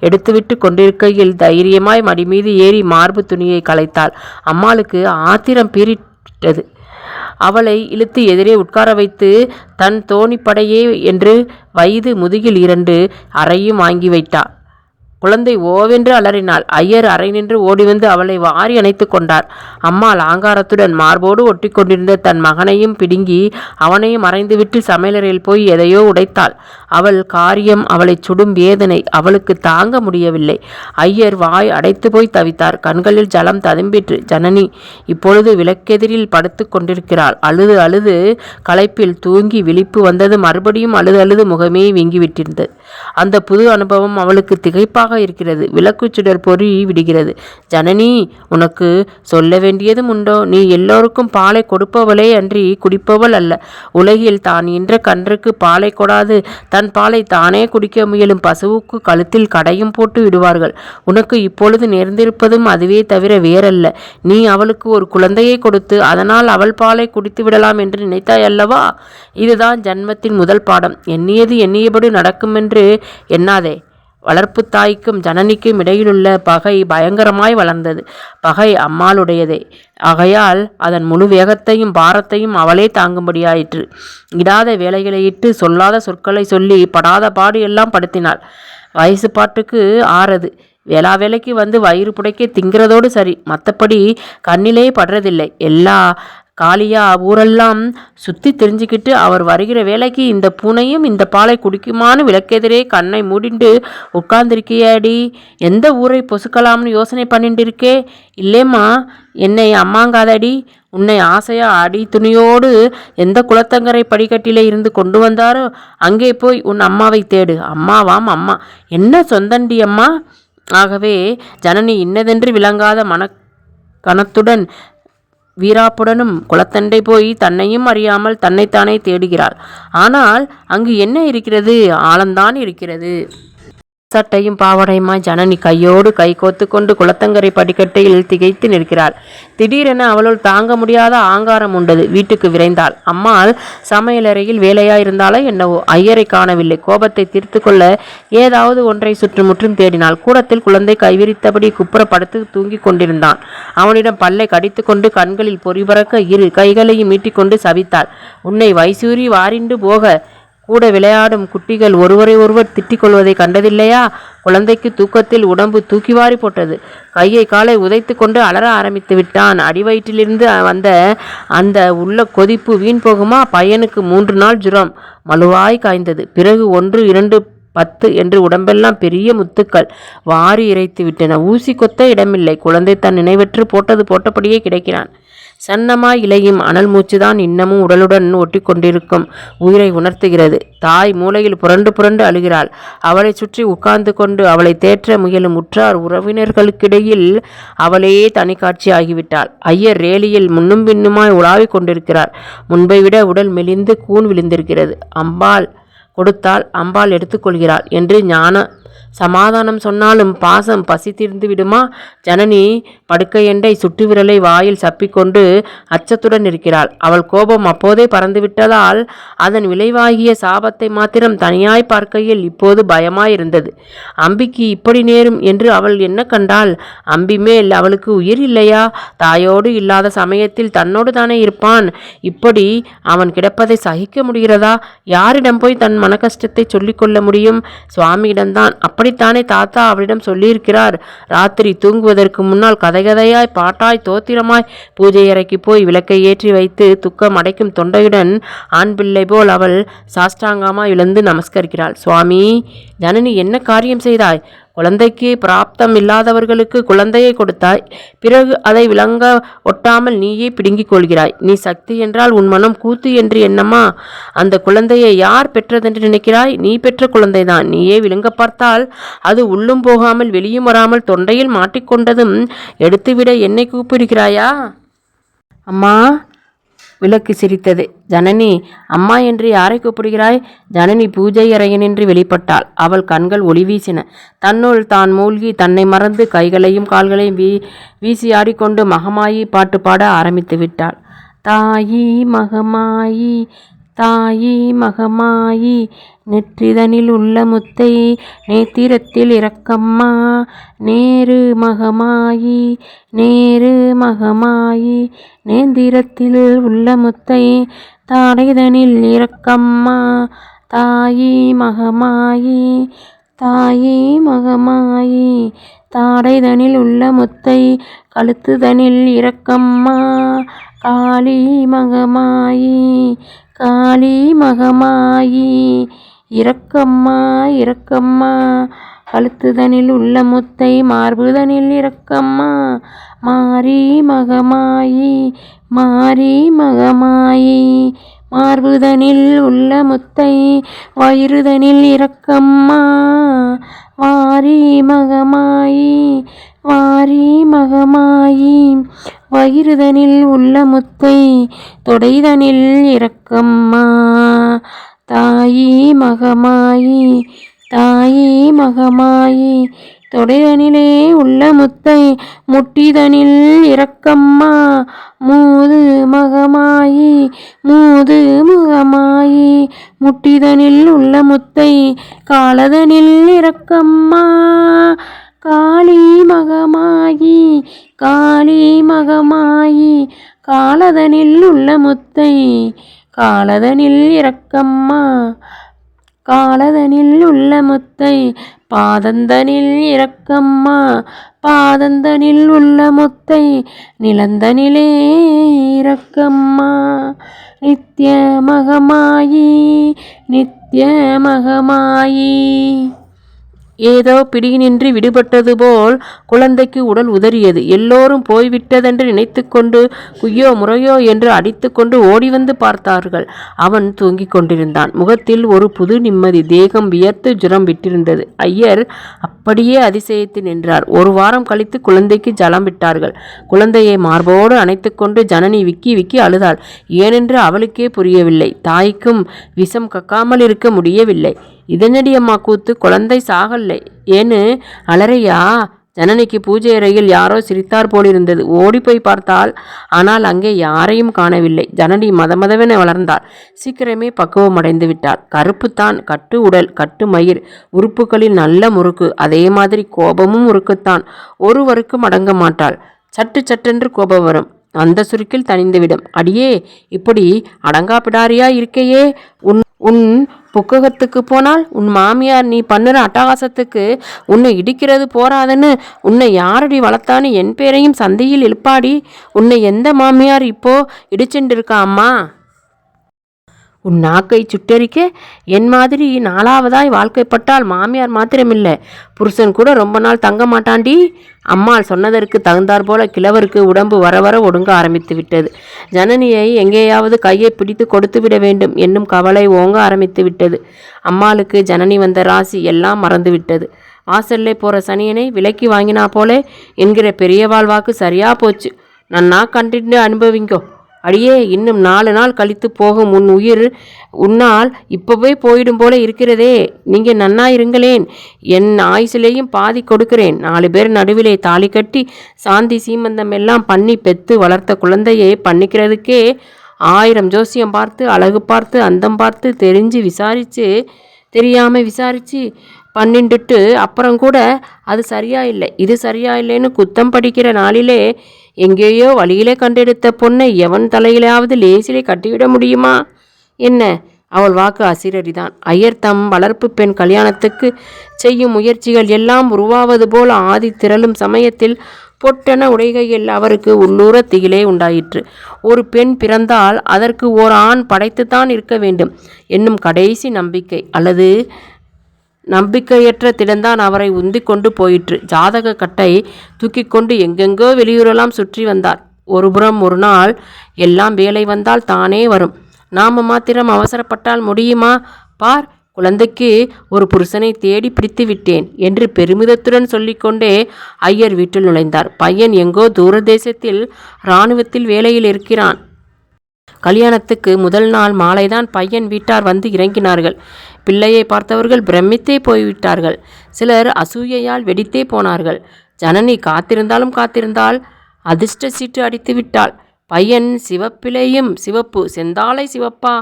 எடுத்துவிட்டு கொண்டிருக்கையில் தைரியமாய் மடிமீது ஏறி மார்பு துணியை களைத்தாள். அம்மாளுக்கு ஆத்திரம் பீறிட்டது. அவளை இழுத்து எதிரே உட்கார வைத்து தன் தோணிப்படையே என்று வயது முதுகில் 2 அறையும் வாங்கி வைத்தாள். குழந்தை ஓவென்று அலறினாள். ஐயர் அறை நின்று ஓடிவந்து அவளை வாரி அணைத்து கொண்டார். அம்மாள் ஆங்காரத்துடன் மார்போடு ஒட்டி கொண்டிருந்த தன் மகனையும் பிடுங்கி அவனையும் மறைந்துவிட்டு சமையலறையில் போய் எதையோ உடைத்தாள். அவள் காரியம் அவளை சுடும் வேதனை அவளுக்கு தாங்க முடியவில்லை. ஐயர் வாய் அடைத்து போய் தவித்தார். கண்களில் ஜலம் ததும்பிற்று. ஜனனி இப்பொழுது விளக்கெதிரில் படுத்து கொண்டிருக்கிறாள். அழுது அழுது களைப்பில் தூங்கி விழிப்பு வந்தது. மறுபடியும் அழுது அழுது முகமே வீங்கிவிட்டிருந்தது. அந்த புது அனுபவம் அவளுக்கு திகைப்பாக இருக்கிறது. விளக்குச்சுடர் பொறி விடுகிறது. ஜனனி, உனக்கு சொல்ல வேண்டியதும் உண்டோ? நீ எல்லோருக்கும் பாலை கொடுப்பவளே அன்றி குடிப்பவள் அல்ல. உலகில் தான் இன்ற கன்றுக்கு பாலை கொடாது தன் பாலை தானே குடிக்க முயலும் பசுவுக்கு கழுத்தில் கடையும் போட்டு விடுவார்கள். உனக்கு இப்பொழுது நேர்ந்திருப்பதும் அதுவே தவிர வேறல்ல. நீ அவளுக்கு ஒரு குழந்தையை கொடுத்து அதனால் அவள் பாலை குடித்து விடலாம் என்று நினைத்தாய் அல்லவா? இதுதான் ஜன்மத்தின் முதல் பாடம். எண்ணியது எண்ணியபடி நடக்குமென்று எண்ணாதே. வளர்ப்பு தாய்க்கும் ஜனனிக்கும் இடையிலுள்ள பகை பயங்கரமாய் வளர்ந்தது. பகை அம்மாளுடையதே. ஆகையால் அதன் முழு வேகத்தையும் பாரத்தையும் அவளே தாங்கும்படியாயிற்று. இடாத வேலைகளை இட்டு சொல்லாத சொற்களை சொல்லி படாத பாடு எல்லாம் படுத்தினாள். வயசு பாட்டுக்கு ஆறது. வேலைக்கு வந்து வயிறு புடைக்க திங்கிறதோடு சரி, மற்றபடி கண்ணிலே படுறதில்லை. எல்லா காளியா ஊரெல்லாம் சுற்றி தெரிஞ்சுக்கிட்டு அவர் வருகிற வேலைக்கு இந்த பூனையும் இந்த பாலை குடிக்குமான்னு விளக்கெதிரே கண்ணை மூடிண்டு உட்கார்ந்துருக்கியாடி. எந்த ஊரை பொசுக்கலாம்னு யோசனை பண்ணிட்டு இருக்கே? இல்லேம்மா, என்னை அம்மாங்காதடி. உன்னை ஆசையா அடி துணியோடு எந்த குளத்தங்கரை படிக்கட்டிலே இருந்து கொண்டு வந்தாரோ அங்கே போய் உன் அம்மாவை தேடு. அம்மாவாம் அம்மா, என்ன சொந்தண்டி அம்மா. ஆகவே ஜனனி இன்னதென்று விளங்காத கணத்துடன் வீராப்புடனும் குளத்தண்டை போய் தன்னையும் அறியாமல் தன்னைத்தானே தேடுகிறாள். ஆனால் அங்கு என்ன இருக்கிறது? ஆழந்தான் இருக்கிறது. சட்டையும் பாவடையுமாய் ஜனனி கையோடு கை கோத்து கொண்டு குளத்தங்கரை படிக்கட்டையில் திகைத்து நிற்கிறாள். திடீரென அவளுள் தாங்க முடியாத ஆங்காரம் உண்டது. வீட்டுக்கு விரைந்தாள். அம்மாள் சமையலறையில் வேலையாயிருந்தாளோ என்னவோ. ஐயரை காணவில்லை. கோபத்தை தீர்த்து கொள்ள ஏதாவது ஒன்றை சுற்றுமுற்றும் தேடினாள். கூடத்தில் குழந்தை கைவிரித்தபடி குப்புற படுத்து தூங்கி கொண்டிருந்தான். அவனிடம் பல்லை கடித்து கொண்டு கண்களில் பொறிபறக்க இரு கைகளையும் மீட்டிக்கொண்டு சபித்தாள். உன்னை வைசூரி வாரிண்டு போக கூட விளையாடும் குட்டிகள் ஒருவரை ஒருவர் திட்டிக் கொள்வதை கண்டதில்லையா? குழந்தைக்கு தூக்கத்தில் உடம்பு தூக்கிவாரி போட்டது. கையை காலை உதைத்து கொண்டு அலற ஆரம்பித்து விட்டான். அடிவயிற்றிலிருந்து வந்த அந்த உள்ள கொதிப்பு வீண் போகுமா? பையனுக்கு 3 நாள் ஜுரம் மழுவாய் காய்ந்தது. பிறகு 1, 2, 10 என்று உடம்பெல்லாம் பெரிய முத்துக்கள் வாரி இறைத்து விட்டன. ஊசி கொத்த இடமில்லை. குழந்தை தன் நினைவற்று போட்டபடியே கிடக்கிறான். சன்னமாய் இலையும் அனல் மூச்சுதான் இன்னமும் உடலுடன் ஒட்டி கொண்டிருக்கும் உயிரை உணர்த்துகிறது. தாய் மூலையில் புரண்டு புரண்டு அழுகிறாள். அவளை சுற்றி உட்கார்ந்து கொண்டு அவளை தேற்ற முயலும் உற்றார் உறவினர்களுக்கிடையில் அவளே தனி காட்சி ஆகிவிட்டாள். ஐயர் ரேலியில் முன்னும் பின்னுமாய் உலாவிக் கொண்டிருக்கிறார். முன்பை விட உடல் மெலிந்து கூன் விழுந்திருக்கிறது. அம்பாள் கொடுத்தால் அம்பாள் எடுத்துக்கொள்கிறாள் என்று ஞான சமாதானம் சொன்னாலும் பாசம் பசி தீர்ந்து விடுமா? ஜனனி படுக்கையண்டை சுட்டு விரலை வாயில் சப்பிக்கொண்டு அச்சத்துடன் இருக்கிறாள். அவள் கோபம் அப்போதே பறந்துவிட்டதால் அதன் விளைவாகிய சாபத்தை மாத்திரம் தனியாய் பார்க்கையில் இப்போது பயமாயிருந்தது. அம்பிக்கு இப்படி நேரும் என்று அவள் என்ன கண்டாள்? அம்பி மேல் அவளுக்கு உயிர் இல்லையா? தாயோடு இல்லாத சமயத்தில் தன்னோடு தானே இருப்பான். இப்படி அவன் கிடப்பதை சகிக்க முடிகிறதா? யாரிடம் போய் தன் மன கஷ்டத்தை சொல்லிக்கொள்ள முடியும்? சுவாமியிடம்தான். அப்படித்தானே தாத்தா அவளிடம் சொல்லியிருக்கிறார். ராத்திரி தூங்குவதற்கு முன்னால் கதையாய் பாட்டாய் தோத்திரமாய் பூஜை அறைக்கு போய் விளக்கை ஏற்றி வைத்து துக்கம் அடைக்கும் தொண்டையுடன் ஆண் பிள்ளை போல் அவள் சாஷ்டாங்கமாய் விழுந்து நமஸ்கரிக்கிறாள். சுவாமி, ஜனனி என்ன காரியம் செய்தாய்? குழந்தைக்கு பிராப்தம் இல்லாதவர்களுக்கு குழந்தையை கொடுத்தாய். பிறகு அதை விளங்க ஒட்டாமல் நீயே பிடுங்கிக் கொள்கிறாய். நீ சக்தி என்றால் உன் மனம் கூத்து என்று என்னம்மா? அந்த குழந்தையை யார் பெற்றதென்று நினைக்கிறாய்? நீ பெற்ற குழந்தைதான். நீயே விழுங்க பார்த்தால் அது உள்ளும் போகாமல் வெளியும் வராமல் தொண்டையில் மாட்டிக்கொண்டதும் எடுத்துவிட என்னை கூப்பிடுகிறாயா? அம்மா. விளக்கு சிரித்தது. ஜனனி, அம்மா என்று யாரை கூப்பிடுகிறாய்? ஜனனி பூஜை அறையனின்று வெளிப்பட்டாள். அவள் கண்கள் ஒளி வீசின. தன்னுள் தான் மூழ்கி தன்னை மறந்து கைகளையும் கால்களையும் வீசி ஆடிக்கொண்டு மகமாயி பாட்டு பாட ஆரம்பித்து விட்டாள். தாயி மகமாயி, தாயி மகமாயி, நெற்றிதனில் உள்ள முத்தை நேத்திரத்தில் இறக்கம்மா. நேரு மகமாயி, நேரு மகமாயி, நேந்திரத்தில் உள்ள முத்தை தாடைதனில் இறக்கம்மா. தாயி மகமாயி, தாயி மகமாயி, தாடைதனில் உள்ள முத்தை கழுத்துதனில் இறக்கம்மா. காளி மகமாயி, காளி மகமாயி, இறக்கம்மா இறக்கம்மா. கழுத்துதனில் உள்ள முத்தை மார்புதனில் இறக்கம்மா. மாரி மகமாயி, மாரி மகமாயி, மார்புதனில் உள்ள முத்தை வயிறுதனில் இரக்கம்மா வாரி மகமாயி வாரி மகமாயி வயிறுதனில் உள்ள முத்தை தொடைதனில் இரக்கம்மா தாயி மகமாயி தாயி மகமாயி தொடைதனிலே உள்ள முத்தை முட்டிதனில் இரக்கம்மா மூது மகமாயி மூது முகமாயி முட்டிதனில் உள்ள முத்தை காலதனில் இரக்கம்மா காளி மகமாயி காளி மகமாயி காலதனில் உள்ள முத்தை காலதனில் இரக்கம்மா காலதனில் உள்ள முத்தை பாதந்தனில் இரக்கம்மா பாதந்தனில் உள்ள முத்தை நிலந்தனிலே இரக்கம்மா நித்ய மகமாயி நித்ய மகமாயி. ஏதோ பிடியினின்றி விடுபட்டது போல் குழந்தைக்கு உடல் உதறியது. எல்லோரும் போய்விட்டதென்று நினைத்து கொண்டு குய்யோ முறையோ என்று அடித்து கொண்டு ஓடி வந்து பார்த்தார்கள். அவன் தூங்கிக் கொண்டிருந்தான். முகத்தில் ஒரு புது நிம்மதி. தேகம் வியர்த்து ஜுரம் விட்டிருந்தது. ஐயர் அப்படியே அதிசயித்து நின்றார். ஒரு வாரம் கழித்து குழந்தைக்கு ஜலம் விட்டார்கள். குழந்தையை மார்போடு அணைத்து கொண்டு ஜனனி விக்கி விக்கி அழுதாள். ஏனென்று அவளுக்கே புரியவில்லை. தாய்க்கும் விஷம் கக்காமல் இருக்க முடியவில்லை. இதனடி அம்மா கூத்து, குழந்தை சாகல்லை ஏன்னு அலறையா? ஜனனிக்கு பூஜை அறையில் யாரோ சிரித்தார் போலிருந்தது. ஓடி போய் பார்த்தாள். ஆனால் அங்கே யாரையும் காணவில்லை. ஜனனி மதமதவென வளர்ந்தாள். சீக்கிரமே பக்குவம் அடைந்து விட்டாள். கருப்புத்தான், கட்டு உடல், கட்டு மயிர், உறுப்புகளில் நல்ல முறுக்கு. அதே மாதிரி கோபமும் முறுக்குத்தான். ஒருவருக்கும் அடங்க மாட்டாள். சட்டு சட்டென்று கோபம் வரும். அந்த சுருக்கில் தணிந்துவிடும். அடியே, இப்படி அடங்கா பிடாரியா இருக்கையே, உன் புக்ககத்துக்கு போனால் உன் மாமியார் நீ பண்ணுற அட்டகாசத்துக்கு உன்னை இடிக்கிறது போராதுன்னு உன்னை யாரடி வளர்த்தான்னு என் பேரையும் சந்தையில் எழுப்பாடி. உன்னை எந்த மாமியார் இப்போ இடிச்சுட்டு இருக்கா அம்மா? உன் நாக்கை சுட்டெரிக்க என் மாதிரி நாலாவதாய் வாழ்க்கைப்பட்டால் மாமியார் மாத்திரமில்லை, புருஷன் கூட ரொம்ப நாள் தங்க மாட்டாண்டி. அம்மாள் சொன்னதற்கு தகுந்தாற் போல கிழவருக்கு உடம்பு வர வர ஒடுங்க ஆரம்பித்து விட்டது. ஜனனியை எங்கேயாவது கையை பிடித்து கொடுத்து விட வேண்டும் என்னும் கவலை ஓங்க ஆரம்பித்து விட்டது. அம்மாளுக்கு ஜனனி வந்த ராசி எல்லாம் மறந்து விட்டது. வாசல்லே போகிற சனியனை விலைக்கு வாங்கினா போலே என்கிற பெரியவாள் வாக்கு சரியா போச்சு. நன்னா கண்டிட்டு அனுபவிங்கோ. அடியே, இன்னும் 4 நாள் கழித்து போகும் உன் உயிர் உன்னால் இப்போவே போயிடும் போல இருக்கிறதே. நீங்கள் நன்னா இருங்களேன். என் ஆயுசிலேயும் பாதி கொடுக்கிறேன். 4 பேர் நடுவிலே தாலி கட்டி சாந்தி சீமந்தம் எல்லாம் பண்ணி பெத்து வளர்த்த குழந்தையை பண்ணிக்கிறதுக்கே 1000 ஜோசியம் பார்த்து, அழகு பார்த்து, அந்தம் பார்த்து, தெரியாமல் விசாரித்து பண்ணிட்டுட்டு அப்புறம் கூட அது சரியா இல்லை, இது சரியா இல்லைன்னு குத்தம் படிக்கிற நாளிலே எங்கேயோ வழியிலே கண்டெடுத்த பொண்ணை எவன் தலையிலாவது லேசிலே கட்டிவிட முடியுமா என்ன? அவள் வாக்கு அசிரறிதான். ஐயர் தம் வளர்ப்பு பெண் கல்யாணத்துக்கு செய்யும் முயற்சிகள் எல்லாம் உருவாவது போல் ஆதி திரளும் சமயத்தில் பொட்டென உடைகையில் அவருக்கு உள்ளூர திகிலே உண்டாயிற்று. ஒரு பெண் பிறந்தால் அதற்கு ஓர் ஆண் படைத்துத்தான் இருக்க வேண்டும் என்னும் கடைசி நம்பிக்கை அல்லது நம்பிக்கையற்ற திடந்தான் அவரை உந்தி கொண்டு போயிற்று. ஜாதக கட்டை தூக்கி கொண்டு எங்கெங்கோ வெளியூரெல்லாம் சுற்றி வந்தார். ஒருபுறம் ஒரு நாள் எல்லாம் வேலை வந்தால் தானே வரும். நாம மாத்திரம் அவசரப்பட்டால் முடியுமா? பார், குழந்தைக்கு ஒரு புருஷனை தேடி பிடித்து விட்டேன் என்று பெருமிதத்துடன் சொல்லிக்கொண்டே ஐயர் வீட்டில் நுழைந்தார். பையன் எங்கோ தூரதேசத்தில் இராணுவத்தில் வேலையில் இருக்கிறான். கல்யாணத்துக்கு முதல் நாள் மாலைதான் பையன் வீட்டார் வந்து இறங்கினார்கள். பிள்ளையை பார்த்தவர்கள் பிரமித்தே போய்விட்டார்கள். சிலர் அசூயையால் வெடித்தே போனார்கள். ஜனனி காத்திருந்தால் அதிர்ஷ்ட சீட்டு அடித்து விட்டாள். பையன் சிவப்பிலேயும் சிவப்பு, செந்தாலை சிவப்பா,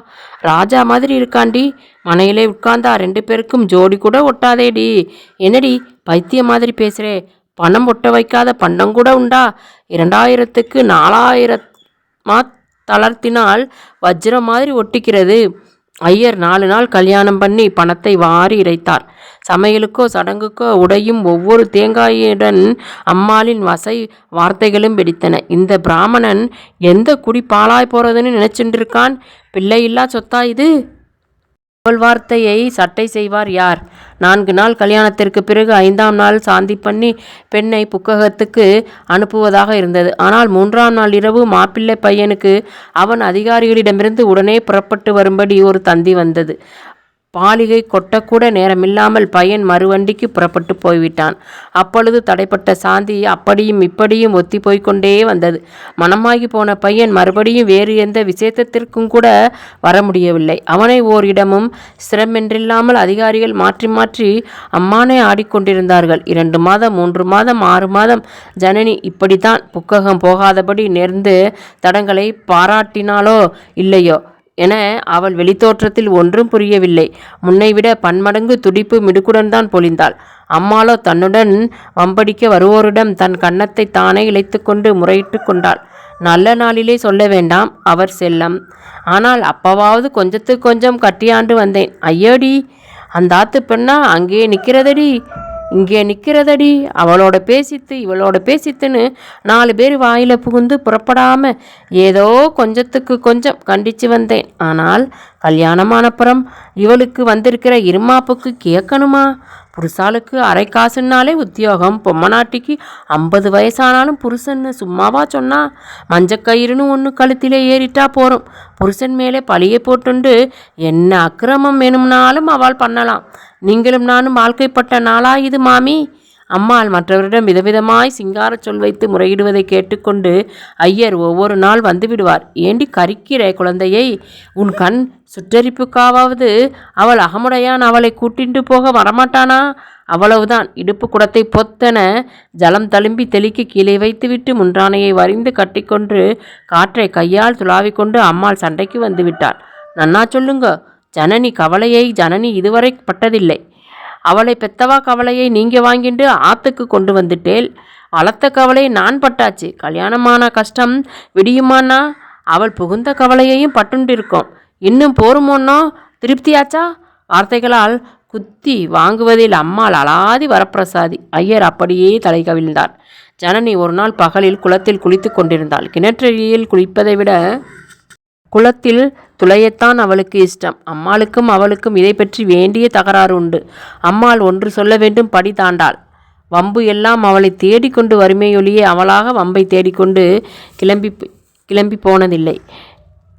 ராஜா மாதிரி இருக்காண்டி. மனையிலே உட்கார்ந்தா 2 பேருக்கும் ஜோடி கூட ஒட்டாதேடி. என்னடி பைத்திய மாதிரி பேசுகிறே? பணம் ஒட்ட வைக்காத பண்டம் கூட உண்டா? 2000க்கு 4000 தளர்த்தினால் வஜ்ரம் மாதிரி ஒட்டிக்கிறது. ஐயர் 4 நாள் கல்யாணம் பண்ணி பணத்தை வாரி இறைத்தார். சமையலுக்கோ சடங்குக்கோ உடையும் ஒவ்வொரு தேங்காயுடன் அம்மாளின் வசை வார்த்தைகளும் வெடித்தன. இந்த பிராமணன் எந்த குடி பாலாய் போறதுன்னு நினைச்சுருக்கான்? பிள்ளை இல்லா சொத்தா இது? அவள் வார்த்தையை சட்டை செய்வார் யார்? 4 நாள் கல்யாணத்திற்கு பிறகு 5ஆம் நாள் சாந்தி பண்ணி பெண்ணை புக்ககத்துக்கு அனுப்புவதாக இருந்தது. ஆனால் 3ஆம் நாள் இரவு மாப்பிள்ளை பையனுக்கு அவன் அதிகாரிகளிடமிருந்து உடனே புறப்பட்டு வரும்படி ஒரு தந்தி வந்தது. பாலிகை கொட்டக்கூட நேரமில்லாமல் பையன் மறுவண்டிக்கு புறப்பட்டு போய்விட்டான். அப்பொழுது தடைப்பட்ட சாந்தி அப்படியும் இப்படியும் ஒத்தி போய்கொண்டே வந்தது. மனமாகி போன பையன் மறுபடியும் வேறு எந்த விசேஷத்திற்கும் கூட வர முடியவில்லை. அவனை ஓரிடமும் சிரமென்றில்லாமல் அதிகாரிகள் மாற்றி மாற்றி அம்மானை ஆடிக்கொண்டிருந்தார்கள். 2 மாதம் 3 மாதம் 6 மாதம் ஜனனி இப்படித்தான் புக்ககம் போகாதபடி நேர்ந்து தடங்களை பாராட்டினாலோ இல்லையோ என அவள் வெளித்தோற்றத்தில் ஒன்றும் புரியவில்லை. முன்னைவிட பன்மடங்கு துடிப்பு மிடுக்குடன் தான் பொழிந்தாள். அம்மாளோ தன்னுடன் வம்படிக்க வருவோரிடம் தன் கன்னத்தை தானே இழைத்து கொண்டு முறையிட்டு கொண்டாள். நல்ல நாளிலே சொல்ல வேண்டாம் அவர் செல்லம். ஆனால் அப்பவாவது கொஞ்சத்துக்கு கொஞ்சம் கட்டியாண்டு வந்தேன். ஐயோடி, அந்த ஆத்து பெண்ணா அங்கே நிற்கிறதடி, இங்கே நிற்கிறதடி, அவளோட பேசித்து இவளோட பேசித்துன்னு 4 பேர் வாயில புகுந்து புறப்படாம ஏதோ கொஞ்சத்துக்கு கொஞ்சம் கண்டிச்சு வந்தேன். ஆனால் கல்யாணமானப்புறம் இவளுக்கு வந்திருக்கிற இருமாப்புக்கு கேட்கணுமா? புருஷாளுக்கு அரை காசுன்னாலே உத்தியோகம், பொம்மநாட்டிக்கு 50 வயசானாலும் புருஷன்னு சும்மாவா சொன்னா? மஞ்சக்கயிறுன்னு ஒன்று கழுத்திலே ஏறிட்டா போகிறோம். புருஷன் மேலே பழியை போட்டுண்டு என்ன அக்கிரமம் வேணும்னாலும் அவள் பண்ணலாம். நீங்களும் நானும் வாழ்க்கைப்பட்ட நாளா இது மாமி? அம்மாள் மற்றவரிடம் விதவிதமாய் சிங்கார சொல் வைத்து முறையிடுவதை கேட்டுக்கொண்டு ஐயர் ஒவ்வொரு நாள் வந்து விடுவார். ஏண்டி கரிக்கிற குழந்தையை? உன் கண் சுற்றறிப்புக்காவது அவள் அகமுடையான் அவளை கூட்டிட்டு போக வரமாட்டானா? அவ்வளவுதான். இடுப்பு குடத்தை பொத்தென ஜலம் தழும்பி தெளிக்க கீழே வைத்துவிட்டு முன்றானையை வரிந்து கட்டிக்கொண்டு காற்றை கையால் துளாவிக்கொண்டு அம்மாள் சண்டைக்கு வந்து விட்டாள். நன்னா சொல்லுங்க. ஜனனி கவலையை ஜனனி இதுவரை பட்டதில்லை. அவளை பெத்தவா கவலையை நீங்க வாங்கிட்டு ஆத்துக்கு கொண்டு வந்துட்டேல். வளர்த்த கவலை நான் பட்டாச்சு. கல்யாணமான கஷ்டம் விடியுமானா? அவள் புகுந்த கவலையையும் பட்டுண்டிருக்கோம். இன்னும் போருமோன்னோ? திருப்தியாச்சா? வார்த்தைகளால் குத்தி வாங்குவதில் அம்மாள் அலாதி வரப்பிரசாதி. ஐயர் அப்படியே தலை கவிழ்ந்தார். ஜனனி ஒரு நாள் பகலில் குளத்தில் குளித்து கொண்டிருந்தாள். கிணற்றடியில் குளிப்பதை விட குளத்தில் துளையத்தான் அவளுக்கு இஷ்டம். அம்மாளுக்கும் அவளுக்கும் இதை பற்றி வேண்டிய தகராறு உண்டு. அம்மாள் ஒன்று சொல்ல வேண்டும், படி தாண்டாள். வம்பு எல்லாம் அவளை தேடிக்கொண்டு வறுமையொலியே அவளாக வம்பை தேடிக்கொண்டு கிளம்பி போனதில்லை.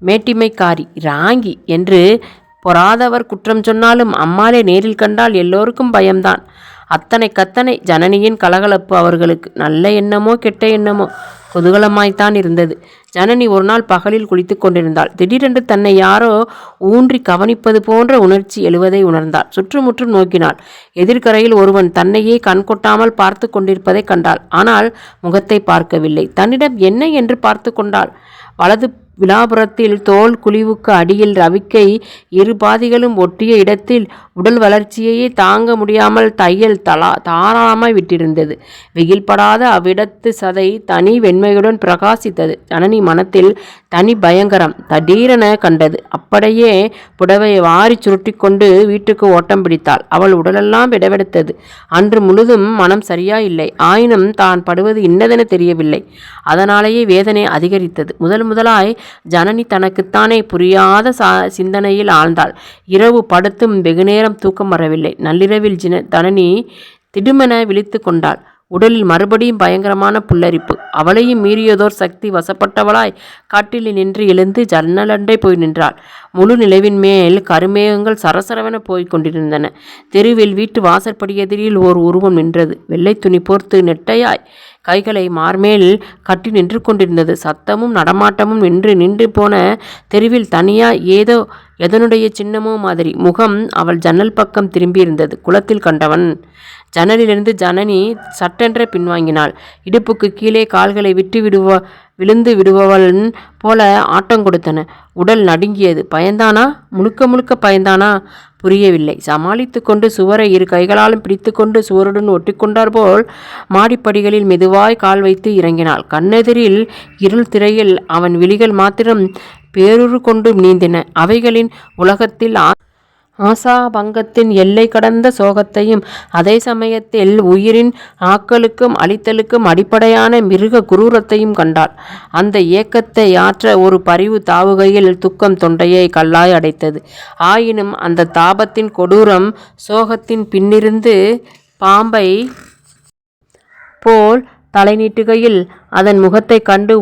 மேட்டிமைக்காரி, ராங்கி என்று பொறாதவர் குற்றம் சொன்னாலும் அம்மாளே நேரில் கண்டால் எல்லோருக்கும் பயம்தான். அத்தனை ஜனனியின் கலகலப்பு அவர்களுக்கு நல்ல எண்ணமோ கெட்ட எண்ணமோ குதூகலமாய்த்தான் இருந்தது. ஜனனி ஒரு நாள் பகலில் குளித்து கொண்டிருந்தாள். திடீரென்று தன்னை யாரோ ஊன்றி கவனிப்பது போன்ற உணர்ச்சி எழுவதை உணர்ந்தாள். சுற்றுமுற்றும் நோக்கினாள். எதிர்கரையில் ஒருவன் தன்னையே கண் கொட்டாமல் பார்த்து கொண்டிருப்பதை கண்டாள். ஆனால் முகத்தை பார்க்கவில்லை. தன்னிடம் என்ன என்று பார்த்து கொண்டாள். வலது விலாபுரத்தில் தோல் குழிவுக்கு அடியில் ரவிக்கை 2 பாதிகளும் ஒட்டிய இடத்தில் உடல் வளர்ச்சியையே தாங்க முடியாமல் தையல் தாராளமாய் விட்டிருந்தது. வெயில் படாத அவ்விடத்து சதை தனி வெண்மையுடன் பிரகாசித்தது. ஜனனி மனத்தில் தனி பயங்கரம் திடீரென கண்டது. அப்படியே புடவையை வாரி சுருட்டி கொண்டு வீட்டுக்கு ஓட்டம் பிடித்தாள். அவள் உடலெல்லாம் விடவெடுத்தது. அன்று முழுதும் மனம் சரியாயில்லை. ஆயினும் தான் படுவது இன்னதென தெரியவில்லை. அதனாலேயே வேதனை அதிகரித்தது. முதலாய் ஜனனி தனக்குத்தானே புரியாத சிந்தனையில் ஆழ்ந்தாள். இரவு படுத்தும் வெகுநேரம் தூக்கம் வரவில்லை. நள்ளிரவில் ஜனனி திடுமென விழித்து கொண்டாள். உடலில் மறுபடியும் பயங்கரமான புல்லரிப்பு. அவளையும் மீறியதோர் சக்தி வசப்பட்டவளாய் காட்டில் நின்று எழுந்து ஜன்னலண்டை போய் நின்றாள். முழு நிலவின் மேல் கருமேகங்கள் சரசரவென போய் கொண்டிருந்தன. தெருவில் வீட்டு வாசற்படி எதிரில் ஓர் உருவம் நின்றது. வெள்ளை துணி போர்த்து நெட்டையாய் கைகளை மார்மேல் கட்டி நின்று கொண்டிருந்தது. சத்தமும் நடமாட்டமும் நின்று போன தெருவில் தனியா ஏதோ எதனுடைய சின்னமோ மாதிரி முகம் அவள் ஜன்னல் பக்கம் திரும்பியிருந்தது. குளத்தில் கண்டவன். ஜன்னலிலிருந்து ஜனனி சட்டென்ற பின்வாங்கினாள். இடுப்புக்கு கீழே கால்களை விழுந்து விடுபவன் போல ஆட்டம் கொடுத்தன. உடல் நடுங்கியது. பயந்தானா? முழுக்க பயந்தானா? புரியவில்லை. சமாளித்து கொண்டு சுவரை 2 கைகளாலும் பிடித்து கொண்டு சுவருடன் ஒட்டிக்கொண்டார் போல் மாடிப்படிகளில் மெதுவாய் கால் வைத்து இறங்கினாள். கண்ணெதிரில் இருள் திரையில் அவன் விழிகள் மாத்திரம் பேருரு கொண்டு நீந்தின. அவைகளின் உலகத்தில் ஆசாபங்கத்தின் எல்லை கடந்த சோகத்தையும் அதே சமயத்தில் உயிரின் ஆக்கலுக்கும் அழித்தலுக்கும் அடிப்படையான மிருக குரூரத்தையும் கண்டாள். அந்த ஏக்கத்தை ஆற்ற ஒரு பரிவு தாவுகையில் துக்கம் தொண்டையை கல்லாய் அடைத்தது. ஆயினும் அந்த தாபத்தின் கொடூரம் சோகத்தின் பின்னிருந்து பாம்பை போல் தலை நீட்டுகையில் அதன் முகத்தை கண்டு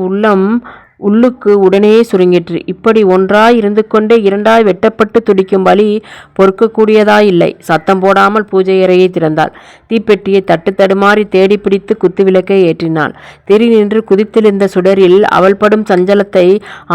உள்ளுக்கு உடனே சுருங்கிற்று. இப்படி ஒன்றாய் இருந்து கொண்டே இரண்டாய் வெட்டப்பட்டு துடிக்கும் வலி பொறுக்கக்கூடியதாயில்லை. சத்தம் போடாமல் பூஜை அறையை திறந்தாள். தீப்பெட்டியை தட்டு தடுமாறி தேடி பிடித்து குத்துவிளக்கை ஏற்றினாள். திரி நின்று குதித்திருந்த சுடரில் அவள் படும் சஞ்சலத்தை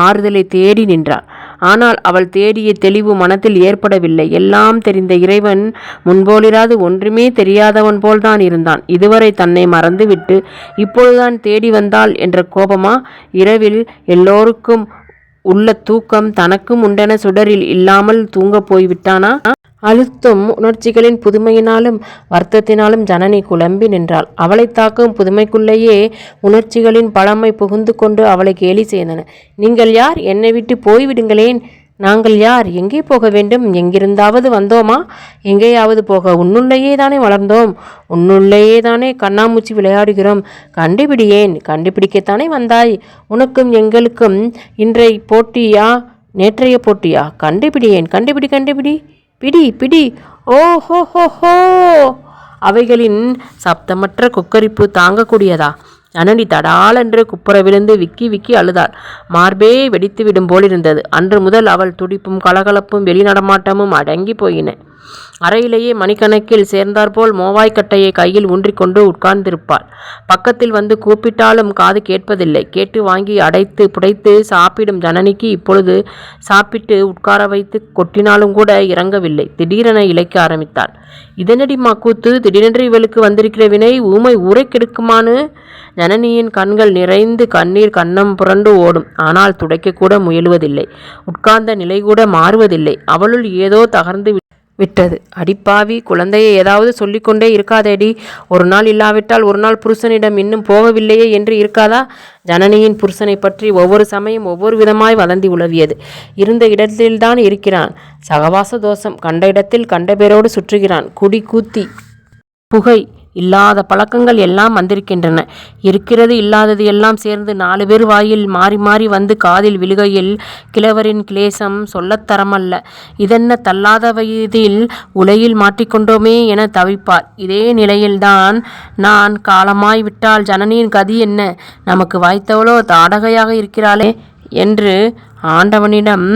ஆறுதலை தேடி நின்றாள். ஆனால் அவள் தேடிய தெளிவு மனத்தில் ஏற்படவில்லை. எல்லாம் தெரிந்த இறைவன் முன்போலிராது ஒன்றுமே தெரியாதவன் போல்தான் இருந்தான். இதுவரை தன்னை மறந்துவிட்டு இப்பொழுதுதான் தேடி வந்தாள் என்ற கோபமா? இரவில் எல்லோருக்கும் உள்ள தூக்கம் தனக்கும் உண்டென சுடரில் இல்லாமல் தூங்கப் போய்விட்டானா? அழுத்தும் உணர்ச்சிகளின் புதுமையினாலும் வருத்தத்தினாலும் ஜனனி குழம்பி நின்றாள். அவளை தாக்கும் புதுமைக்குள்ளேயே உணர்ச்சிகளின் பழமை புகுந்து கொண்டு அவளை கேலி செய்தன. நீங்கள் யார்? என்னை விட்டு போய்விடுங்களேன். நாங்கள் யார்? எங்கே போக வேண்டும்? எங்கிருந்தாவது வந்தோமா? எங்கேயாவது போக? உன்னுள்ளேயே தானே வளர்ந்தோம். உன்னுள்ளேயே தானே கண்ணாமூச்சி விளையாடுகிறோம். கண்டுபிடியேன். கண்டுபிடிக்கத்தானே வந்தாய். உனக்கும் எங்களுக்கும் இன்றைய போட்டியா நேற்றைய போட்டியா? கண்டுபிடியேன். கண்டுபிடி கண்டுபிடி. பிடி பிடி. ஓ ஹோ ஹோ ஹோ. அவைகளின் சப்தமற்ற கொக்கரிப்பு தாங்கக்கூடியதா? ஜனனி தடாலென்று குப்புற விழுந்து விக்கி விக்கி அழுதாள். மார்பே வெடித்து விடும் போலிருந்தது. அன்று முதல் அவள் துடிப்பும் கலகலப்பும் வெளிநடமாட்டமும் அடங்கி போயின. அறையிலேயே மணிக்கணக்கில் சேர்ந்தாற்போல் மோவாய்க்கட்டையை கையில் ஊன்றிக்கொண்டு உட்கார்ந்திருப்பாள். பக்கத்தில் வந்து கூப்பிட்டாலும் காது கேட்பதில்லை. கேட்டு வாங்கி அடைத்து புடைத்து சாப்பிடும் ஜனனிக்கு இப்பொழுது சாப்பிட்டு உட்கார வைத்து கொட்டினாலும் கூட இறங்கவில்லை. திடீரென இழைக்க ஆரம்பித்தாள். இதனடி கூத்து? திடீரென்று இவளுக்கு வந்திருக்கிற வினை ஊமை ஊரை கெடுக்குமானு? ஜனனியின் கண்கள் நிறைந்து கண்ணீர் கன்னம் புரண்டு ஓடும். ஆனால் துடைக்கக்கூட முயலுவதில்லை. உட்கார்ந்த நிலை கூட மாறுவதில்லை. அவளுள் ஏதோ தகர்ந்து விட்டது. அடிப்பாவி, குழந்தையை ஏதாவது சொல்லிக்கொண்டே இருக்காதேடி. ஒரு நாள் இல்லாவிட்டால் ஒரு நாள் புருஷனிடம் இன்னும் போகவில்லையே என்று இருக்காதா? ஜனனியின் புருஷனை பற்றி ஒவ்வொரு சமயம் ஒவ்வொரு விதமாய் வதந்தி உலவியது. இருந்த இடத்தில்தான் இருக்கிறான். சகவாச தோஷம். கண்ட இடத்தில் கண்ட பேரோடு சுற்றுகிறான். குடி, கூத்தி, புகை, இல்லாத பழக்கங்கள் எல்லாம் வந்திருக்கின்றன. இருக்கிறது இல்லாதது எல்லாம் சேர்ந்து 4 பேர் வாயில் மாறி மாறி வந்து காதில் விழுகையில் கிழவரின் கிளேசம் சொல்லத்தரமல்ல. இதென்ன தள்ளாத வயதில் உலையில் மாட்டிக்கொண்டோமே என தவிப்பார். இதே நிலையில்தான் நான் காலமாய் விட்டால் ஜனனியின் கதி என்ன? நமக்கு வாய்த்தவளோ தாடகையாக இருக்கிறாளே என்று ஆண்டவனிடம்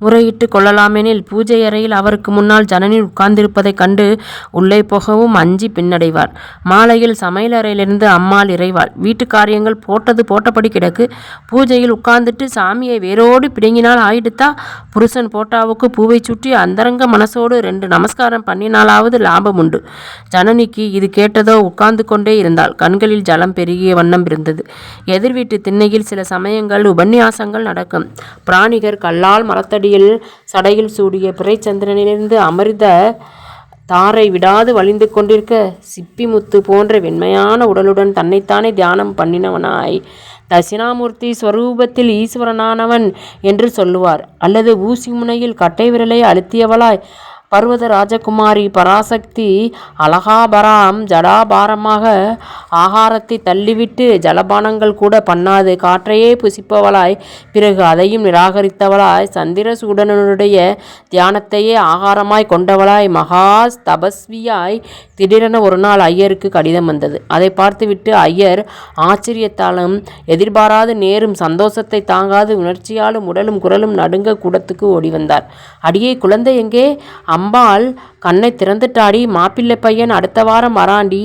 முறையிட்டு கொள்ளலாமெனில் பூஜை அறையில் அவருக்கு முன்னால் ஜனனி உட்கார்ந்திருப்பதைக் கண்டு உள்ளே போகவும் அஞ்சி பின்னடைவார். மாலையில் சமையலறையிலிருந்து அம்மாள் இறைவாள். வீட்டு காரியங்கள் போட்டது போட்டபடி கிடக்கு. பூஜையில் உட்கார்ந்துட்டு சாமியை வேரோடு பிடுங்கினால் ஆயிடுத்தா? புருஷன் போட்டாவுக்கு பூவை சுற்றி அந்தரங்க மனசோடு 2 நமஸ்காரம் பண்ணினாலாவது லாபம் உண்டு. ஜனனிக்கு இது கேட்டதோ உட்கார்ந்து கொண்டே இருந்தாள். கண்களில் ஜலம் பெருகிய வண்ணம் இருந்தது. எதிர் வீட்டு திண்ணையில் சில சமயங்கள் உபன்யாசங்கள் நடக்கும். பிராணிகர் கல்லால் மரத்தடி சடையில் சூடிய பிறைச்சந்திரனிலிருந்து அமிர்த தாரை விடாது வழிந்து கொண்டிருக்க சிப்பி முத்து போன்ற வெண்மையான உடலுடன் தன்னைத்தானே தியானம் பண்ணினவனாய் தட்சிணாமூர்த்தி ஸ்வரூபத்தில் ஈஸ்வரனானவன் என்று சொல்லுவார். அல்லது ஊசி முனையில் கட்டை விரலை அழுத்தியவளாய் பர்வத ராஜகுமாரி பராசக்தி அலகாபராம் ஜடாபாரமாக ஆகாரத்தை தள்ளிவிட்டு ஜலபானங்கள் கூட பண்ணாது காற்றையே புசிப்பவளாய் பிறகு அதையும் நிராகரித்தவளாய் சந்திரசூடனுடைய தியானத்தையே ஆகாரமாய் கொண்டவளாய் மகா தபஸ்வியாய் திடீரென ஒரு நாள் ஐயருக்கு கடிதம் வந்தது. அதை பார்த்துவிட்டு ஐயர் ஆச்சரியத்தாலும் எதிர்பாராது நேரும் சந்தோஷத்தை தாங்காது உணர்ச்சியாலும் உடலும் குரலும் நடுங்க கூடத்துக்கு ஓடி வந்தார். அடியே, குழந்தை எங்கே? அம்பாள் கண்ணை திறந்துட்டாடி. மாப்பிள்ளை பையன் அடுத்த வாரம் வராண்டி.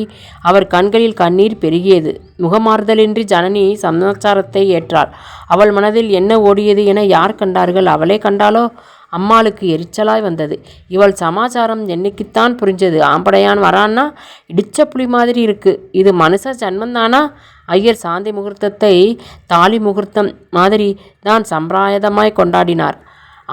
அவர் கண்களில் கண்ணீர் பெருகியது. முகமாறுதலின்றி ஜனனி சமாச்சாரத்தை ஏற்றாள். அவள் மனதில் என்ன ஓடியது என யார் கண்டார்கள்? அவளே கண்டாளோ? அம்மாளுக்கு எரிச்சலாய் வந்தது. இவள் சமாச்சாரம் என்னைக்குத்தான் புரிஞ்சது? ஆம்படையான் வரான்னா இடிச்ச புலி மாதிரி இருக்கு. இது மனுஷ ஜன்மந்தானா? ஐயர் சாந்தி முகூர்த்தத்தை தாலி முகூர்த்தம் மாதிரி தான் சம்பிரதாயமாய் கொண்டாடினார்.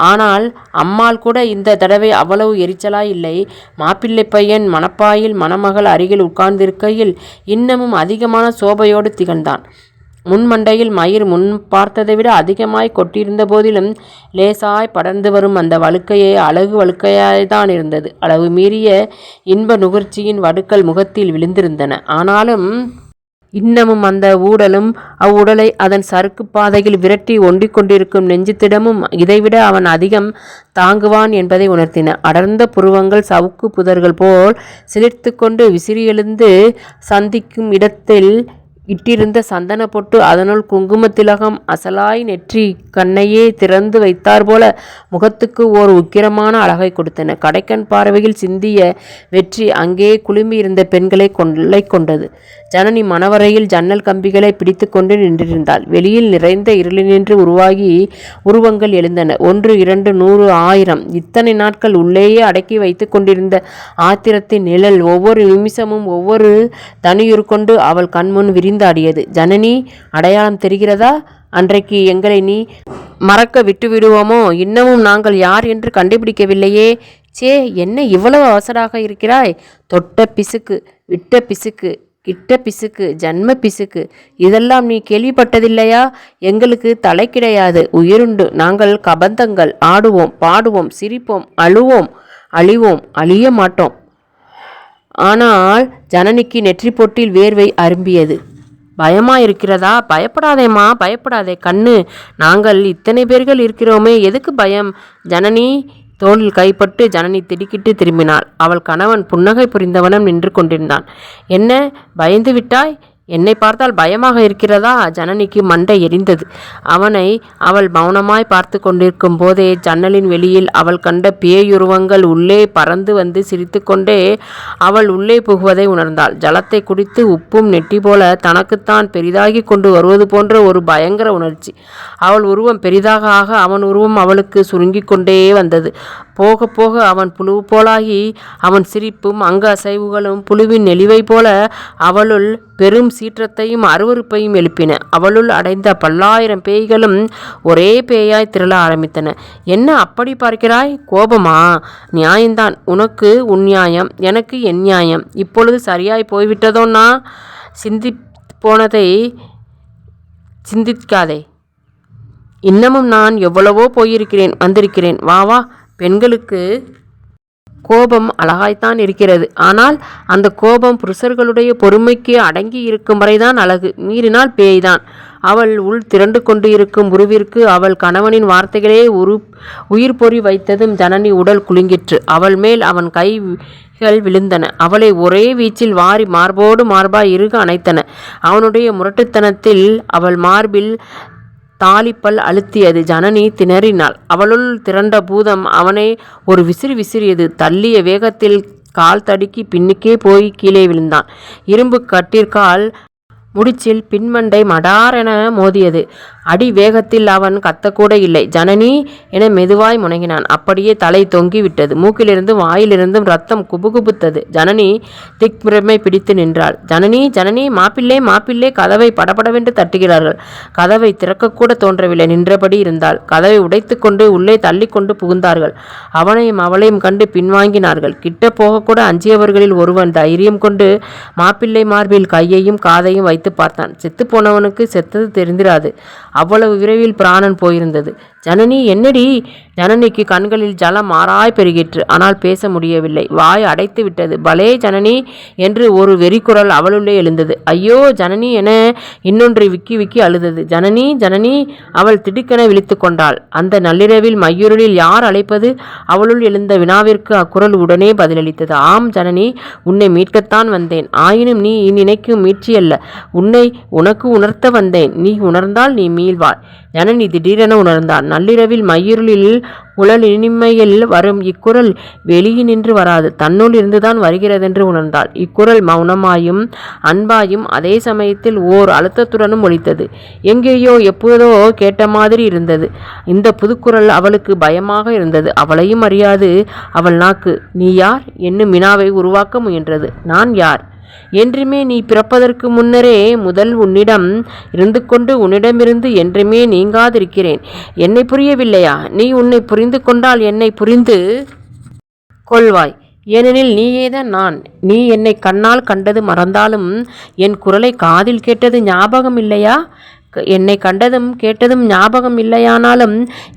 ஆனால் அம்மாள் கூட இந்த தடவை அவ்வளவு எரிச்சலாய் இல்லை. மாப்பிள்ளை பையன் மணப்பாயில் மணமகள் அருகில் உட்கார்ந்திருக்கையில் இன்னமும் அதிகமான சோபையோடு திகழ்ந்தான். முன்மண்டையில் மயிர் முன் பார்த்ததை விட அதிகமாய் கொட்டியிருந்த போதிலும் லேசாய் படர்ந்து வரும் அந்த வழுக்கையை அழகு வழுக்கையாய்தான் இருந்தது. அளவு மீறிய இன்ப நுகர்ச்சியின் வடுக்கள் முகத்தில் விழுந்திருந்தன. ஆனாலும் இன்னமும் அந்த ஊடலும் அவ்வுடலை அதன் சறுக்கு பாதையில் விரட்டி ஒண்டிக் கொண்டிருக்கும் நெஞ்சுத்திடமும் இதைவிட அவன் அதிகம் தாங்குவான் என்பதை உணர்த்தின. அடர்ந்த புருவங்கள் சவுக்கு புதர்கள் போல் சிலிர்த்து கொண்டு விசிறி எழுந்து சந்திக்கும் இடத்தில் இட்டிருந்த சந்தன பொட்டு, அதனுள் குங்குமத்திலகம் அசலாய் நெற்றி கண்ணையே திறந்து வைத்தார் போல முகத்துக்கு ஓர் உக்கிரமான அழகை கொடுத்தன. கடைக்கண் பார்வையில் சிந்திய வெற்றி அங்கே குழுமி இருந்த பெண்களை கொள்ளை கொண்டது. ஜனனி மணவரையில் ஜன்னல் கம்பிகளை பிடித்து கொண்டு நின்றிருந்தாள். வெளியில் நிறைந்த இருளினின்று உருவாகி உருவங்கள் எழுந்தன. 1 2 100 1000 இத்தனை நாட்கள் உள்ளேயே அடக்கி வைத்து கொண்டிருந்த ஆத்திரத்தின் நிழல் ஒவ்வொரு நிமிஷமும் ஒவ்வொரு தனியுறு கொண்டு அவள் கண்முன் விரிந்தாடியது. ஜனனி, அடையாளம் தெரிகிறதா? அன்றைக்கு எங்களை நீ மறக்க விட்டு விடுவோமோ? இன்னமும் நாங்கள் யார் என்று கண்டுபிடிக்கவில்லையே. சே, என்ன இவ்வளவு அவசராக இருக்கிறாய்? தொட்ட பிசுக்கு, விட்ட பிசுக்கு, கிட்ட பிசுக்கு, ஜன்ம பிசுக்கு, இதெல்லாம் நீ கேள்விப்பட்டதில்லையா? எங்களுக்கு தலை கிடையாது, உயிருண்டு. நாங்கள் கபந்தங்கள். ஆடுவோம், பாடுவோம், சிரிப்போம், அழுவோம், அழிவோம், அழிய மாட்டோம். ஆனால் ஜனனிக்கு நெற்றி பொட்டில் வேர்வை அரும்பியது. பயமா இருக்கிறதா? பயப்படாதேம்மா, பயப்படாதே கண்ணு. நாங்கள் இத்தனை பேர்கள் இருக்கிறோமே, எதுக்கு பயம்? ஜனனி தோளில் கைப்பட்டு ஜனனி திடுக்கிட்டு திரும்பினாள். அவள் கணவன் புன்னகை புரிந்தவனம் நின்று கொண்டிருந்தான். என்ன, பயந்து விட்டாய்? என்னை பார்த்தால் பயமாக இருக்கிறதா? ஜனனிக்கு மண்டை எரிந்தது. அவனை அவள் மௌனமாய் பார்த்து கொண்டிருக்கும் போதே ஜன்னலின் வெளியில் அவள் கண்ட பேயுருவங்கள் உள்ளே பறந்து வந்து சிரித்து கொண்டே அவள் உள்ளே புகுவதை உணர்ந்தாள். ஜலத்தை குடித்து உப்பும் நெட்டி போல தனக்குத்தான் பெரிதாகி கொண்டு வருவது போன்ற ஒரு பயங்கர உணர்ச்சி. அவள் உருவம் பெரிதாக ஆக அவன் உருவம் அவளுக்கு சுருங்கி கொண்டே வந்தது. போக போக அவன் புழு போலாகி அவன் சிரிப்பும் அங்க அசைவுகளும் புழுவின் நெளிவை போல அவளுள் பெரும் சீற்றத்தையும் அருவருப்பையும் எழுப்பின. அவளுள் அடைந்த 10,000 பேய்களும் ஒரே பேயாய் திரள ஆரம்பித்தன. என்ன அப்படி பார்க்கிறாய்? கோபமா? நியாயம்தான். உனக்கு உன் நியாயம், எனக்கு என் நியாயம். இப்பொழுது சரியாய் போய்விட்டதோன்னா? போனதை சிந்திக்காதே. இன்னமும் நான் எவ்வளவோ போயிருக்கிறேன், வந்திருக்கிறேன். வா வா. பெண்களுக்கு கோபம் அழகாய்த்தான் இருக்கிறது. ஆனால் அந்த கோபம் புருஷர்களுடைய பொறுமைக்கு அடங்கி இருக்கும் வரைதான் அழகு. மீறினால் பேய்தான். அவள் உள் திரண்டு கொண்டு இருக்கும் உருவிற்கு அவள் கணவனின் வார்த்தைகளே உயிர் பொறி வைத்ததும் ஜனனி உடல் குலுங்கிற்று. அவள் மேல் அவன் கைகள் விழுந்தன. அவளை ஒரே வீச்சில் வாரி மார்போடு மார்பாய் இறுக அணைத்தன. அவனுடைய முரட்டுத்தனத்தில் அவள் மார்பில் தாலிப்பல் அழுத்தியது. ஜனனி திணறினாள். அவளுள் திரண்ட பூதம் அவனை ஒரு விசிறி விசிறியது. தள்ளிய வேகத்தில் கால் தடுக்கி பின்னுக்கே போய் கீழே விழுந்தான். இரும்பு கட்டிற்கால் முடிச்சில் பின்மண்டை மடாரென மோதியது. அடி வேகத்தில் அவன் கத்தக்கூட இல்லை. ஜனனி என மெதுவாய் முனகினான். அப்படியே தலை தொங்கிவிட்டது. மூக்கிலிருந்தும் வாயிலிருந்தும் ரத்தம் குபுகுபுத்தது. ஜனனி திக்மிரமை பிடித்து நின்றாள். ஜனனி, ஜனனி, மாப்பிள்ளை, மாப்பிள்ளை. கதவை படபடவென்று தட்டுகிறார்கள். கதவை திறக்கக்கூட தோன்றவில்லை. நின்றபடி இருந்தாள். கதவை உடைத்து கொண்டு உள்ளே தள்ளி கொண்டு புகுந்தார்கள். அவனையும் அவளையும் கண்டு பின்வாங்கினார்கள். கிட்ட போகக்கூட அஞ்சியவர்களில் ஒருவன் தைரியம் கொண்டு மாப்பிள்ளை மார்பில் கையையும் காதையும் வைத்து பார்த்தான். செத்து போனவனுக்கு செத்தது தெரிந்திராது. அவ்வளவு விரைவில் பிராணன் போயிருந்தது. ஜனனி, என்னடி? ஜனனிக்கு கண்களில் ஜலம் ஆறாய் பெருகிற்று. ஆனால் பேச முடியவில்லை. வாய் அடைத்து விட்டது. பலே ஜனனி என்று ஒரு வெறிக்குரல் அவளுள்ளே எழுந்தது. ஐயோ ஜனனி என இன்னொன்று விக்கி விக்கி அழுதது. ஜனனி, ஜனனி. அவள் திடுக்கென விழித்து கொண்டாள். அந்த நள்ளிரவில் மையுருளில் யார் அழைப்பது? அவளுள் எழுந்த வினாவிற்கு அக்குரல் உடனே பதிலளித்தது. ஆம் ஜனனி, உன்னை மீட்கத்தான் வந்தேன். ஆயினும் நீ நினைக்கும் மீட்சியல்ல. உன்னை உனக்கு உணர்த்த வந்தேன். நீ உணர்ந்தால் நீ மீள்வாய். ஜனனி திடீரென உணர்ந்தான். நள்ளிரவில் மையிருளில் உடல் இனிமையில் வரும் இக்குரல் வெளியினின்று வராது, தன்னுள் இருந்துதான் வருகிறதென்று உணர்ந்தாள். இக்குரல் மௌனமாயும் அன்பாயும் அதே சமயத்தில் ஓர் அழுத்தத்துடனும் ஒலித்தது. எங்கேயோ எப்போதோ கேட்ட மாதிரி இருந்தது. இந்த புதுக்குரல் அவளுக்கு பயமாக இருந்தது. அவளையும் அறியாது அவள் நாக்கு நீ யார் என்னும் வினாவை உருவாக்க முயன்றது. நான் யார்? என்றுமே நீ பிறப்பதற்கு முன்னரே முதல் உன்னிடம் இருந்து கொண்டு உன்னிடமிருந்து என்றுமே நீங்காதிருக்கிறேன். என்னை புரியவில்லையா? நீ உன்னை புரிந்து கொண்டால் என்னை புரிந்து கொள்வாய். ஏனெனில் நீயேதான் நான். நீ என்னை கண்ணால் கண்டது மறந்தாலும் என் குரலை காதில் கேட்டது ஞாபகம் இல்லையா? என்னை கண்டதும் கேட்டதும் ஞாபகம் இல்லையானாலும்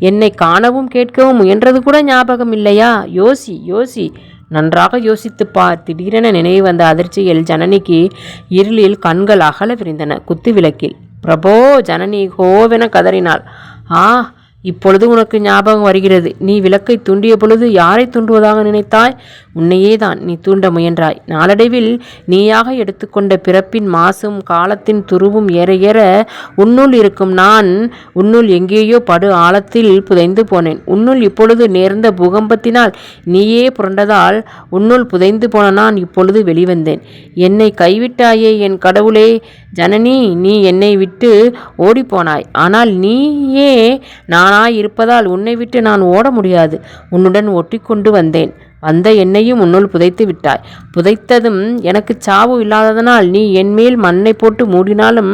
என்னை காணவும் கேட்கவும் முயன்றது கூட ஞாபகம் இல்லையா? யோசி யோசி, நன்றாக யோசித்துப் பார். திடீரென நினைவு வந்த அதிர்ச்சியில் ஜனனிக்கு இருளில் கண்கள் அகல விரிந்தன. குத்து விளக்கில் பிரபோ! ஜனனி ஹோவென கதறினாள். ஆ, இப்பொழுது உனக்கு ஞாபகம் வருகிறது. நீ விளக்கை தூண்டிய பொழுது யாரை தூண்டுவதாக நினைத்தாய்? உன்னையே தான் நீ தூண்ட முயன்றாய். நாளடைவில் நீயாக எடுத்துக்கொண்ட பிறப்பின் மாசும் காலத்தின் துருவும் ஏற ஏற உன்னுள் இருக்கும் நான் உன்னுள் எங்கேயோ படு ஆழத்தில் புதைந்து போனேன். உன்னுள் இப்பொழுது நேர்ந்த பூகம்பத்தினால் நீயே புரண்டதால் உன்னுள் புதைந்து போன நான் இப்பொழுது வெளிவந்தேன். என்னை கைவிட்டாயே என் கடவுளே! ஜனனி, நீ என்னை விட்டு ஓடிப்போனாய். ஆனால் நீயே நானாய் இருப்பதால் உன்னை விட்டு நான் ஓட முடியாது. உன்னுடன் ஒட்டிக்கொண்டு வந்தேன். வந்த என்னையும் உன்னுள் புதைத்து விட்டாய். புதைத்ததும் எனக்கு சாவு இல்லாததனால் நீ என்மேல் மண்ணை போட்டு மூடினாலும்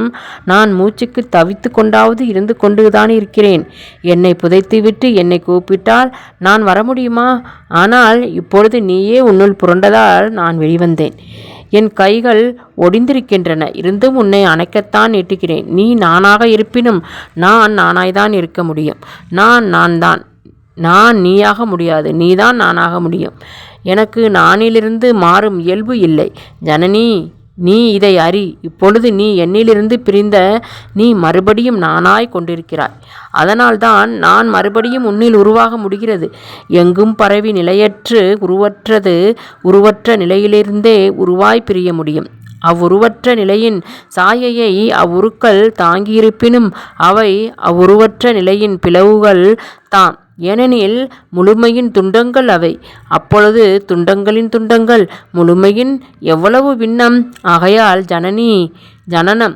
நான் மூச்சுக்கு தவித்து கொண்டாவது இருந்து கொண்டுதான் இருக்கிறேன். என்னை புதைத்துவிட்டு என்னை கூப்பிட்டால் நான் வர முடியுமா? ஆனால் இப்பொழுது நீயே உன்னுள் புரண்டதால் நான் வெளிவந்தேன். என் கைகள் ஒடிந்திருக்கின்றன. இருந்தும் உன்னை அணைக்கத்தான் நீட்டுகிறேன். நீ நானாக இருப்பினும் நான் நானாய்தான் இருக்க முடியும். நான் நீயாக முடியாது. நீதான் நானாக முடியும். எனக்கு நானிலிருந்து மாறும் இயல்பு இல்லை. ஜனனி, நீ இதை அறி. இப்பொழுது நீ என்னிலிருந்து பிரிந்த நீ மறுபடியும் நானாய் கொண்டிருக்கிறாய். அதனால்தான் நான் மறுபடியும் உன்னில் உருவாக முடிகிறது. எங்கும் பரவி நிலையற்று உருவற்ற நிலையிலிருந்தே உருவாய் பிரிய முடியும். அவ்வுருவற்ற நிலையின் சாயையை அவ்வுருக்கள் தாங்கியிருப்பினும் அவை அவ்வுருவற்ற நிலையின் பிளவுகள் தாம். ஏனெனில் முழுமையின் துண்டங்கள் அவை. அப்பொழுது துண்டங்களின் துண்டங்கள் முழுமையின் எவ்வளவு பின்னம்! ஆகையால் ஜனனம்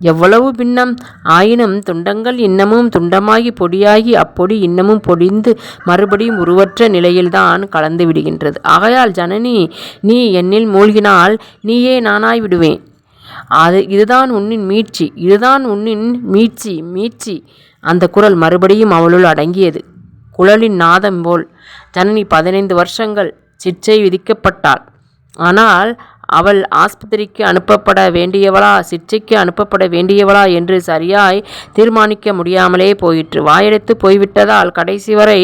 எவ்வளவு பின்னம்! ஆயினும் துண்டங்கள் இன்னமும் துண்டமாகி பொடியாகி அப்பொடி இன்னமும் பொடிந்து மறுபடியும் உருவற்ற நிலையில்தான் கலந்து விடுகின்றது. ஆகையால் ஜனனி, நீ என்னில் மூழ்கினால் நீயே நானாய் விடுவேன். இதுதான் உன்னின் மீட்சி. இதுதான் உன்னின் மீட்சி. அந்த குரல் மறுபடியும் அவளுள் அடங்கியது, குழலின் நாதம் போல். ஜனனி 15 வருஷங்கள் சிட்சை விதிக்கப்பட்டாள். ஆனால் அவள் ஆஸ்பத்திரிக்கு அனுப்பப்பட வேண்டியவளா சிட்சைக்கு அனுப்பப்பட வேண்டியவளா என்று சரியாய் தீர்மானிக்க முடியாமலே போயிற்று. வாயெடுத்து போய்விட்டதால் கடைசி வரை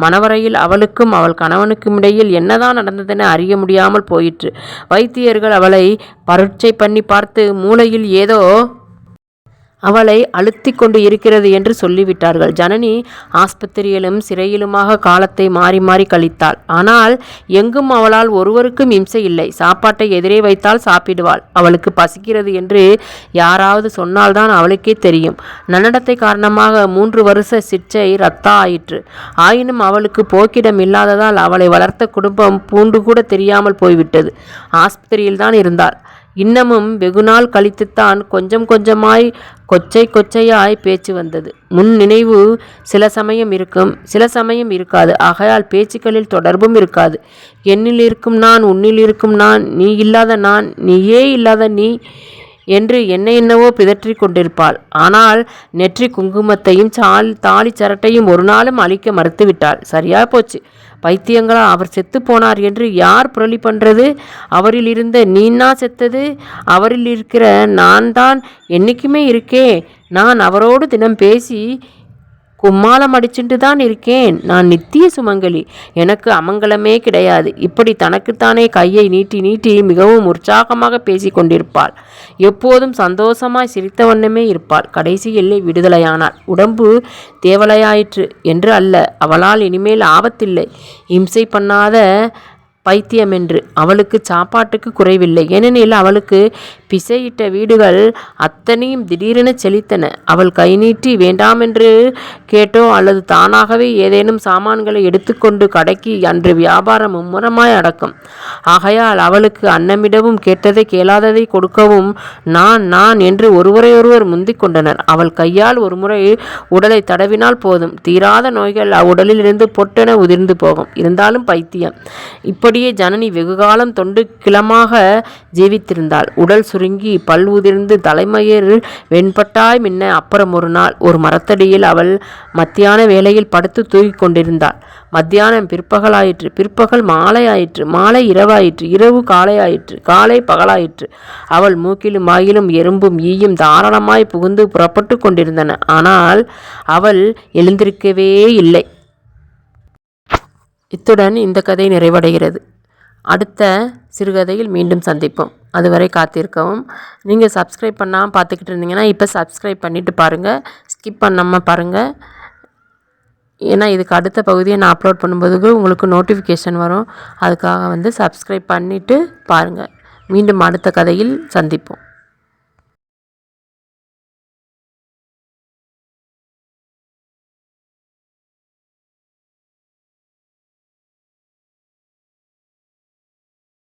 மணவரையில் அவளுக்கும் அவள் கணவனுக்கும் இடையில் என்னதான் நடந்ததென அறிய முடியாமல் போயிற்று. வைத்தியர்கள் அவளை பரீட்சை பண்ணி பார்த்து மூளையில் ஏதோ அவளை அழுத்தி கொண்டு இருக்கிறது என்று சொல்லிவிட்டார்கள். ஜனனி ஆஸ்பத்திரியிலும் சிறையிலுமாக காலத்தை மாறி மாறி கழித்தாள். ஆனால் எங்கும் அவளால் ஒருவருக்கும் இம்சை இல்லை. சாப்பாட்டை எதிரே வைத்தால் சாப்பிடுவாள். அவளுக்கு பசிக்கிறது என்று யாராவது சொன்னால்தான் அவளுக்கே தெரியும். நன்னடத்தை காரணமாக 3 வருஷ சிட்சை ரத்தா ஆயிற்று. ஆயினும் அவளுக்கு போக்கிடம் இல்லாததால் அவளை வளர்த்த குடும்பம் பூண்டு கூட தெரியாமல் போய்விட்டது. ஆஸ்பத்திரியில்தான் இருந்தாள். இன்னமும் வெகுநாள் கழித்துத்தான் கொஞ்சம் கொஞ்சமாய் கொச்சையாய் பேச்சு வந்தது. முன் நினைவு சில சமயம் இருக்கும், சில சமயம் இருக்காது. ஆகையால் பேச்சுக்களில் தொடர்பும் இருக்காது. என்னில் இருக்கும் நான், உன்னில் இருக்கும் நான், நீ இல்லாத நான், நீயே இல்லாத நீ என்று என்னவோ பிதற்றி கொண்டிருப்பாள். ஆனால் நெற்றி குங்குமத்தையும் தாலி சரட்டையும் ஒரு நாளும் அழிக்க மறுத்துவிட்டாள். சரியா போச்சு. பைத்தியங்களா, அவர் செத்து போனார் என்று யார் புரளி பண்றது? அவரில் இருந்த நீனா செத்தது? அவரில் இருக்கிற நான் தான் என்னைக்குமே இருக்கே. நான் அவரோடு தினம் பேசி கும்மாளம் அடிச்சுட்டு தான் இருக்கேன். நான் நித்திய சுமங்கலி. எனக்கு அமங்கலமே கிடையாது. இப்படி தனக்குத்தானே கையை நீட்டி மிகவும் உற்சாகமாக பேசி கொண்டிருப்பாள். எப்போதும் சந்தோஷமாய் சிரித்த வண்ணமே இருப்பாள். கடைசியில் விடுதலையானாள். உடம்பு தேவலையாயிற்று என்று அல்ல, அவளால் இனிமேல் ஆபத்தில்லை. இம்சை பண்ணாத பைத்தியமென்று. அவளுக்கு சாப்பாட்டுக்கு குறைவில்லை. ஏனெனில் அவளுக்கு பிசையிட்ட வீடுகள் அத்தனையும் திடீரென செழித்தன. அவள் கை நீட்டி வேண்டாமென்று கேட்டோ அல்லது தானாகவே ஏதேனும் சாமான்களை எடுத்துக்கொண்டு கடைக்கு அன்று வியாபாரம் மும்முரமாய் அடக்கம். ஆகையால் அவளுக்கு அன்னமிடவும் கேட்டதை கேளாததை கொடுக்கவும் நான் என்று ஒருவரையொருவர் முந்திக் கொண்டனர். அவள் கையால் ஒரு முறை உடலை தடவினால் போதும், தீராத நோய்கள் அவ்வுடலிலிருந்து பொட்டென உதிர்ந்து போகும். இருந்தாலும் பைத்தியம். இப்படி இப்படியே ஜனனி வெகுகாலம் தொண்டு கிளமாக ஜீவித்திருந்தாள். உடல் சுருங்கி பல் உதிர்ந்து தலைமயிர் வெண்பட்டாய் மின்ன. அப்புறம் ஒரு நாள் ஒரு மரத்தடியில் அவள் மத்தியான வேளையில் படுத்து தூங்கிக் கொண்டிருந்தாள். மத்தியானம் பிற்பகலாயிற்று, பிற்பகல் மாலை ஆயிற்று, மாலை இரவாயிற்று, இரவு காலை ஆயிற்று, காலை பகலாயிற்று. அவள் மூக்கிலும் வாயிலும் எறும்பும் ஈயும் தாராளமாய் புகுந்து புறப்பட்டு கொண்டிருந்தன. ஆனால் அவள் எழுந்திருக்கவே இல்லை. இத்துடன் இந்த கதை நிறைவடைகிறது. அடுத்த சிறுகதையில் மீண்டும் சந்திப்போம். அதுவரை காத்திருக்கவும். நீங்கள் சப்ஸ்கிரைப் பண்ணாமல் பார்த்துக்கிட்டு இருந்தீங்கன்னா இப்போ சப்ஸ்கிரைப் பண்ணிவிட்டு பாருங்கள், ஸ்கிப் பண்ணாமல் பாருங்கள். ஏன்னா இதுக்கு அடுத்த பகுதியை நான் அப்லோட் பண்ணும்போது உங்களுக்கு நோட்டிஃபிகேஷன் வரும். அதுக்காக சப்ஸ்கிரைப் பண்ணிவிட்டு பாருங்கள். மீண்டும் அடுத்த கதையில் சந்திப்போம்.